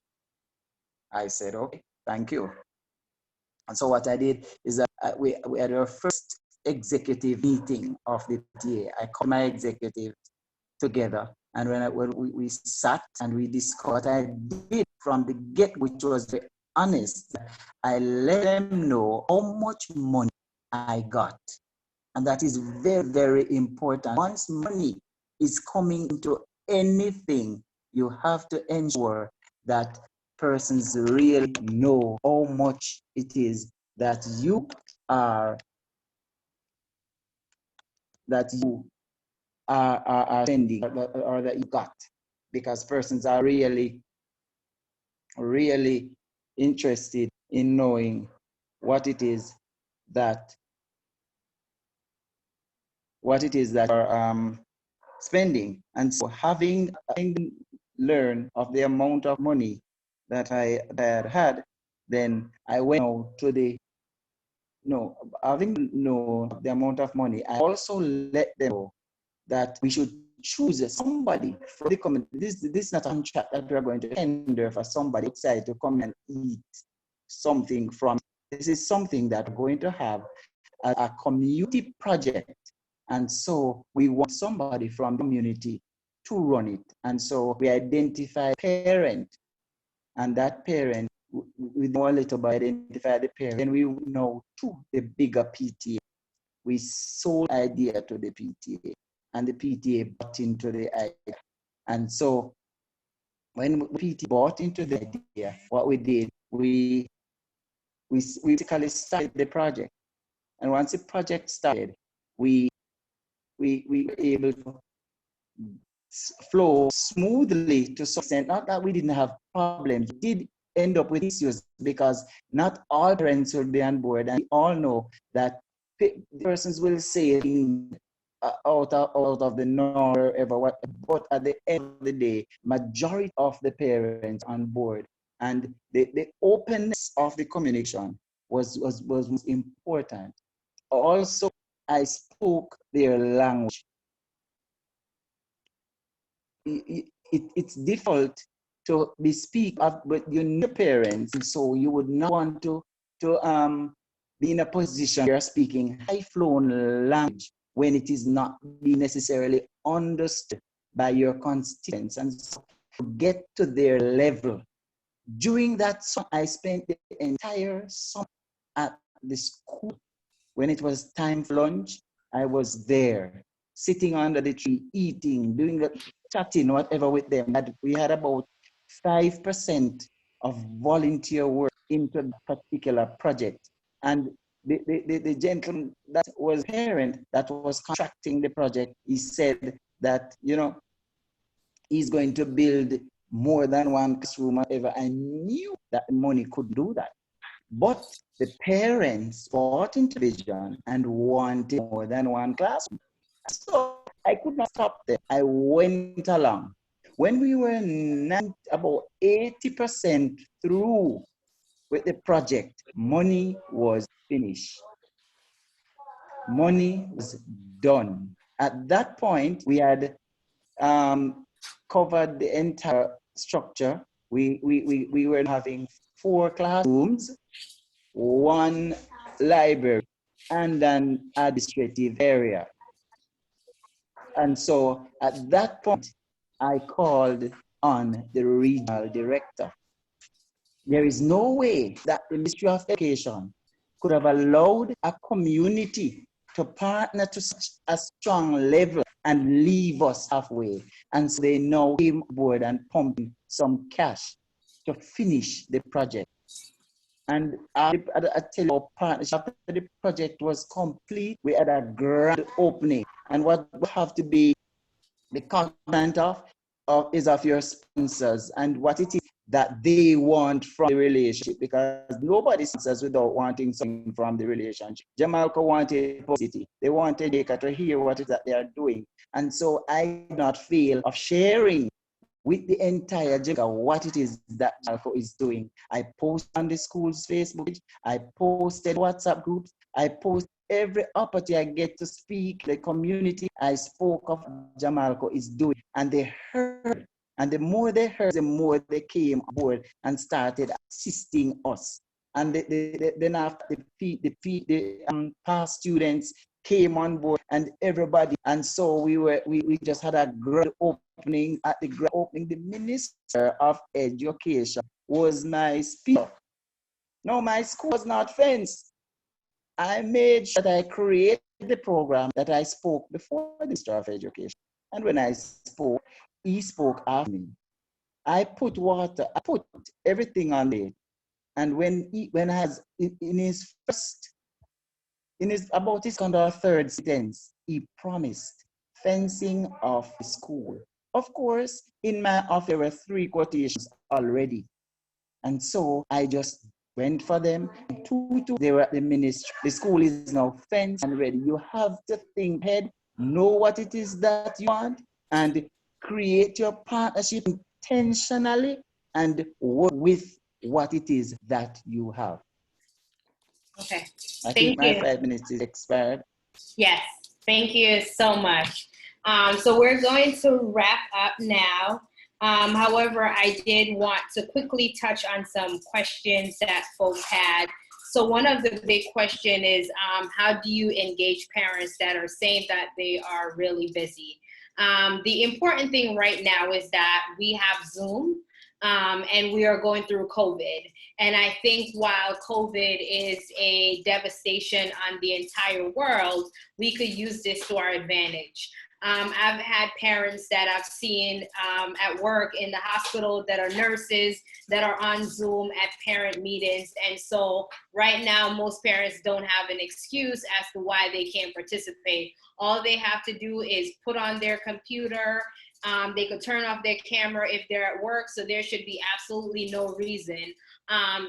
I said, okay, thank you. And so what I did is that we had our first executive meeting of the PTA. I called my executive together, and when we sat and we discussed what I did from the get, which was very honest, I let them know how much money I got. And that is very, very important. Once money is coming into anything, you have to ensure that persons really know how much it is that you are spending or that you got, because persons are really interested in knowing what it is that are spending. And so having learned of the amount of money that I had, then I went to having known the amount of money, I also let them know that we should choose somebody from the community. This is not a contract that we're going to tender for somebody outside to come and eat something from. This is something that we're going to have a community project. And so we want somebody from the community to run it. And so we identify a parent, and that parent, we know a little about identify the parent, and we know to the bigger PTA. We sold idea to the PTA, and the PTA bought into the idea. And so when the PTA bought into the idea, what we did, we basically started the project. And once the project started, we were able to flow smoothly to some extent. Not that we didn't have problems, we did end up with issues because not all parents will be on board. And we all know that persons will say out of the norm or whatever, but at the end of the day, majority of the parents on board. And the openness of the communication was important. Also, I spoke their language. It's difficult to be speak with your parents, and so you would not want to be in a position where you're speaking high-flown language when it is not being necessarily understood by your constituents. And so to get to their level. During that summer, I spent the entire summer at the school. When it was time for lunch, I was there, sitting under the tree, eating, doing the chatting, whatever with them. We had about 5% of volunteer work into the particular project. And the gentleman that was parent that was contracting the project, he said that, he's going to build more than one classroom, whatever. I knew that money could do that. But the parents bought into vision and wanted more than one classroom. So I could not stop there. I went along. When we were about 80% through with the project, money was finished. Money was done. At that point, we had covered the entire structure. We were having 4 classrooms, 1 library, and an administrative area. And so at that point, I called on the regional director. There is no way that the Ministry of Education could have allowed a community to partner to such a strong level and leave us halfway. And so they now came aboard and pumped some cash to finish the project. And I tell you, our partnership, after the project was complete, we had a grand opening. And what we have to be the content of is of your sponsors and what it is that they want from the relationship, because nobody sponsors without wanting something from the relationship. Jamaica wanted publicity. They wanted Jamaica to hear what it is that they are doing. And so I do not feel of sharing with the entire Jamaica what it is that Jalco is doing. I post on the school's Facebook page, I posted WhatsApp groups, I post every opportunity I get to speak the community. I spoke of Jamalco is doing, and they heard. And the more they heard, the more they came aboard and started assisting us. And then after the past students came on board and everybody. And so we just had a great opening. At the grand opening, the Minister of Education was my speaker. No, my school was not fenced. I made sure that I created the program that I spoke before the Minister of Education. And when I spoke, he spoke after me. I put water, I put everything on it. And when I has about his second or third sentence, he promised fencing of the school. Of course, in my offer there were 3 quotations already. And so I just went for them. They were at the ministry. The school is now fenced and ready. You have to think ahead, know what it is that you want, and create your partnership intentionally and work with what it is that you have. Okay. I think my 5 minutes is expired. Yes, thank you so much. So we're going to wrap up now. However, I did want to quickly touch on some questions that folks had. So one of the big question is, how do you engage parents that are saying that they are really busy? The important thing right now is that we have Zoom, and we are going through COVID. And I think while COVID is a devastation on the entire world, we could use this to our advantage. I've had parents that I've seen at work in the hospital that are nurses that are on Zoom at parent meetings. And so right now, most parents don't have an excuse as to why they can't participate. All they have to do is put on their computer. They could turn off their camera if they're at work, so there should be absolutely no reason.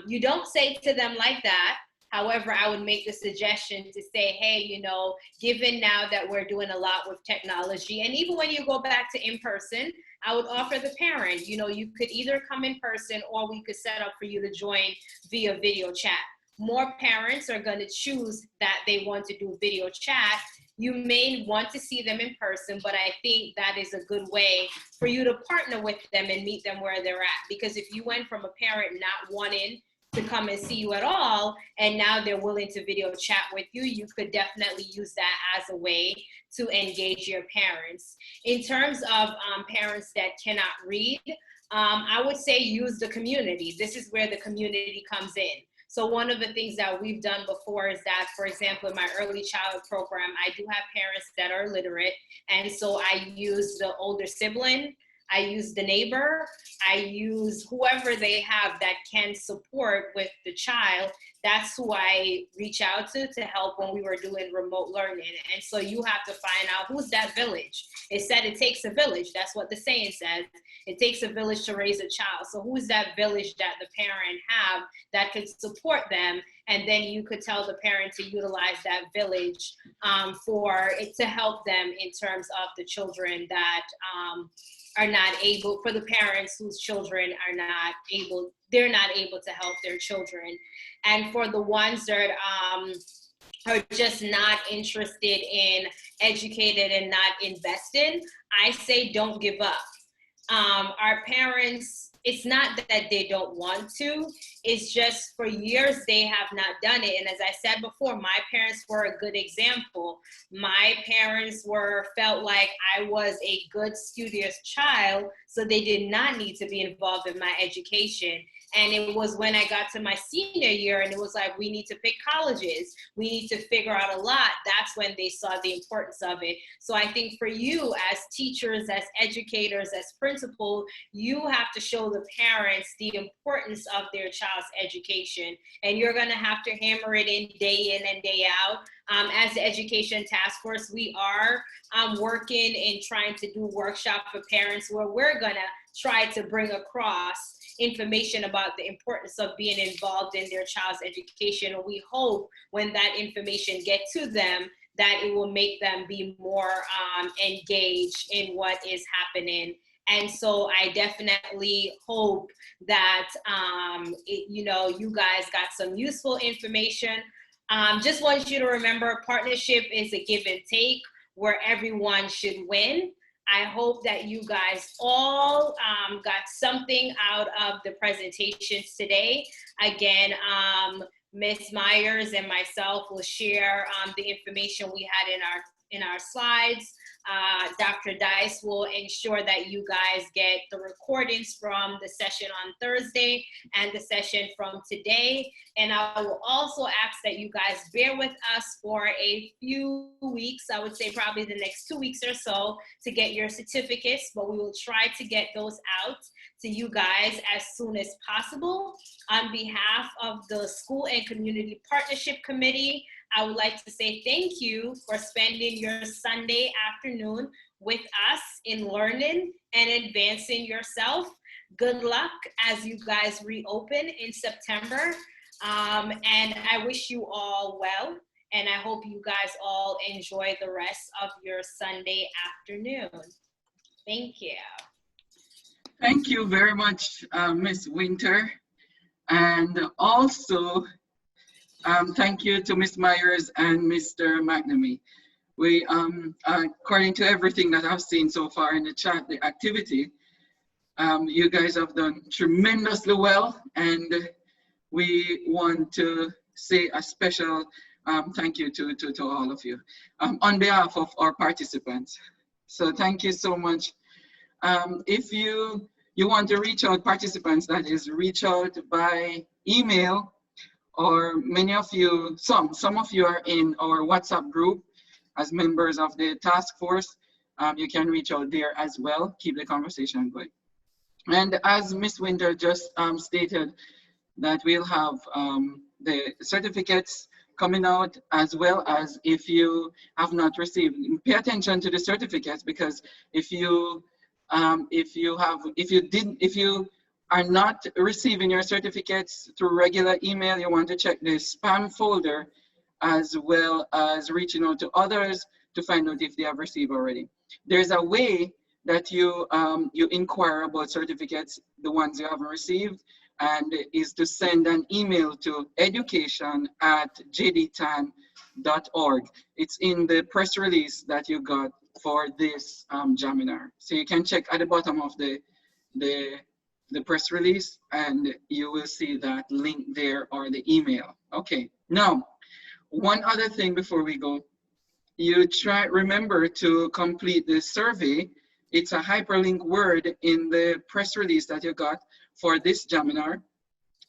You don't say to them like that. However, I would make the suggestion to say, hey, you know, given now that we're doing a lot with technology, and even when you go back to in-person, I would offer the parent, you know, you could either come in person or we could set up for you to join via video chat. More parents are going to choose that they want to do video chat. You may want to see them in person, but I think that is a good way for you to partner with them and meet them where they're at. Because if you went from a parent not wanting to come and see you at all, and now they're willing to video chat with you, you could definitely use that as a way to engage your parents. In terms of parents that cannot read, I would say use the community. This is where the community comes in. So one of the things that we've done before is that, for example, in my early childhood program, I do have parents that are literate. And so I use the older sibling, I use the neighbor, I use whoever they have that can support with the child. That's who I reach out to help when we were doing remote learning. And so you have to find out who's that village. It said it takes a village. That's what the saying says. It takes a village to raise a child. So who's that village that the parent have that could support them? And then you could tell the parent to utilize that village for it to help them in terms of the children that are not able, for the parents whose children are not able, they're not able to help their children. And for the ones that are just not interested in educated and not invested, I say don't give up. Our parents, it's not that they don't want to, it's just for years they have not done it. And as I said before, my parents were a good example. My parents felt like I was a good, studious child, so they did not need to be involved in my education. And it was when I got to my senior year and it was like, we need to pick colleges. We need to figure out a lot. That's when they saw the importance of it. So I think for you as teachers, as educators, as principals, you have to show the parents the importance of their child's education. And you're gonna have to hammer it in and day out. As the Education Task Force, we are working and trying to do workshops for parents where we're gonna try to bring across information about the importance of being involved in their child's education. And we hope when that information gets to them, that it will make them be more engaged in what is happening. And so I definitely hope that, you guys got some useful information. Just want you to remember, partnership is a give and take where everyone should win. I hope that you guys all got something out of the presentations today. Again, Ms. Myers and myself will share the information we had in our slides. Dr. Dice will ensure that you guys get the recordings from the session on Thursday and the session from today. And I will also ask that you guys bear with us for a few weeks, I would say probably the next 2 weeks or so, to get your certificates, but we will try to get those out to you guys as soon as possible. On behalf of the School and Community Partnership Committee, I would like to say thank you for spending your Sunday afternoon with us in learning and advancing yourself. Good luck as you guys reopen in September. And I wish you all well. And I hope you guys all enjoy the rest of your Sunday afternoon. Thank you. Thank you very much, Ms. Winter. And also, thank you to Ms. Myers and Mr. McNamee. We, according to everything that I've seen so far in the chat, the activity, you guys have done tremendously well, and we want to say a special thank you to all of you on behalf of our participants. So thank you so much. If you want to reach out participants, that is, reach out by email, or many of you, some of you are in our WhatsApp group as members of the task force. You can reach out there as well. Keep the conversation going. And as Ms. Winter just stated, that we'll have the certificates coming out, as well as if you have not received, pay attention to the certificates, because if you are not receiving your certificates through regular email, you want to check the spam folder, as well as reaching out to others to find out if they have received already. There's a way that you inquire about certificates, the ones you haven't received, and is to send an email to education@jdtan.org. It's in the press release that you got for this Jaminar. So you can check at the bottom of the press release, and you will see that link there, or the email. Okay, now, one other thing before we go. Remember to complete the survey. It's a hyperlink word in the press release that you got for this Jaminar.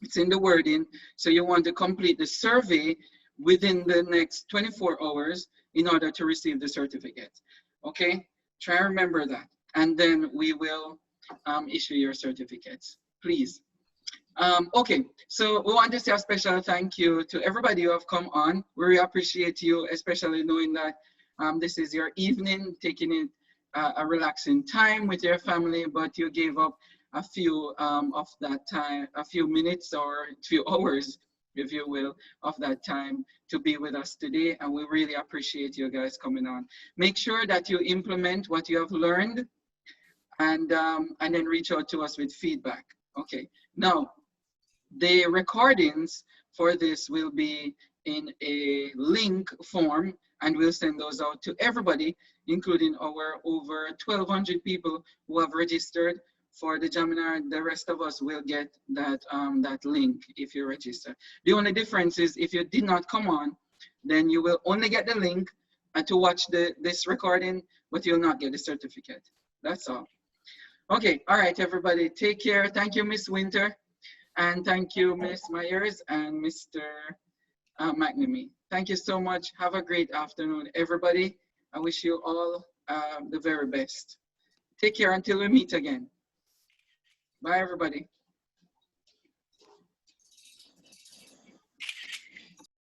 It's in the wording. So you want to complete the survey within the next 24 hours in order to receive the certificate. Okay, try and remember that. And then we will issue your certificates, please. Okay, so we want to say a special thank you to everybody who have come on. We really appreciate you, especially knowing that this is your evening, taking it a relaxing time with your family, but you gave up a few of that time, a few minutes or a few hours, if you will, of that time to be with us today. And we really appreciate you guys coming on. Make sure that you implement what you have learned, and then reach out to us with feedback. Okay, now the recordings for this will be in a link form, and we'll send those out to everybody, including our over 1,200 people who have registered for the Jaminar. The rest of us will get that, that link if you register. The only difference is if you did not come on, then you will only get the link to watch this recording, but you'll not get the certificate. That's all. Okay, all right, everybody, take care. Thank you, Miss Winter, and thank you, Miss Myers and Mr. McNamee. Thank you so much. Have a great afternoon, everybody. I wish you all the very best. Take care until we meet again. Bye, everybody.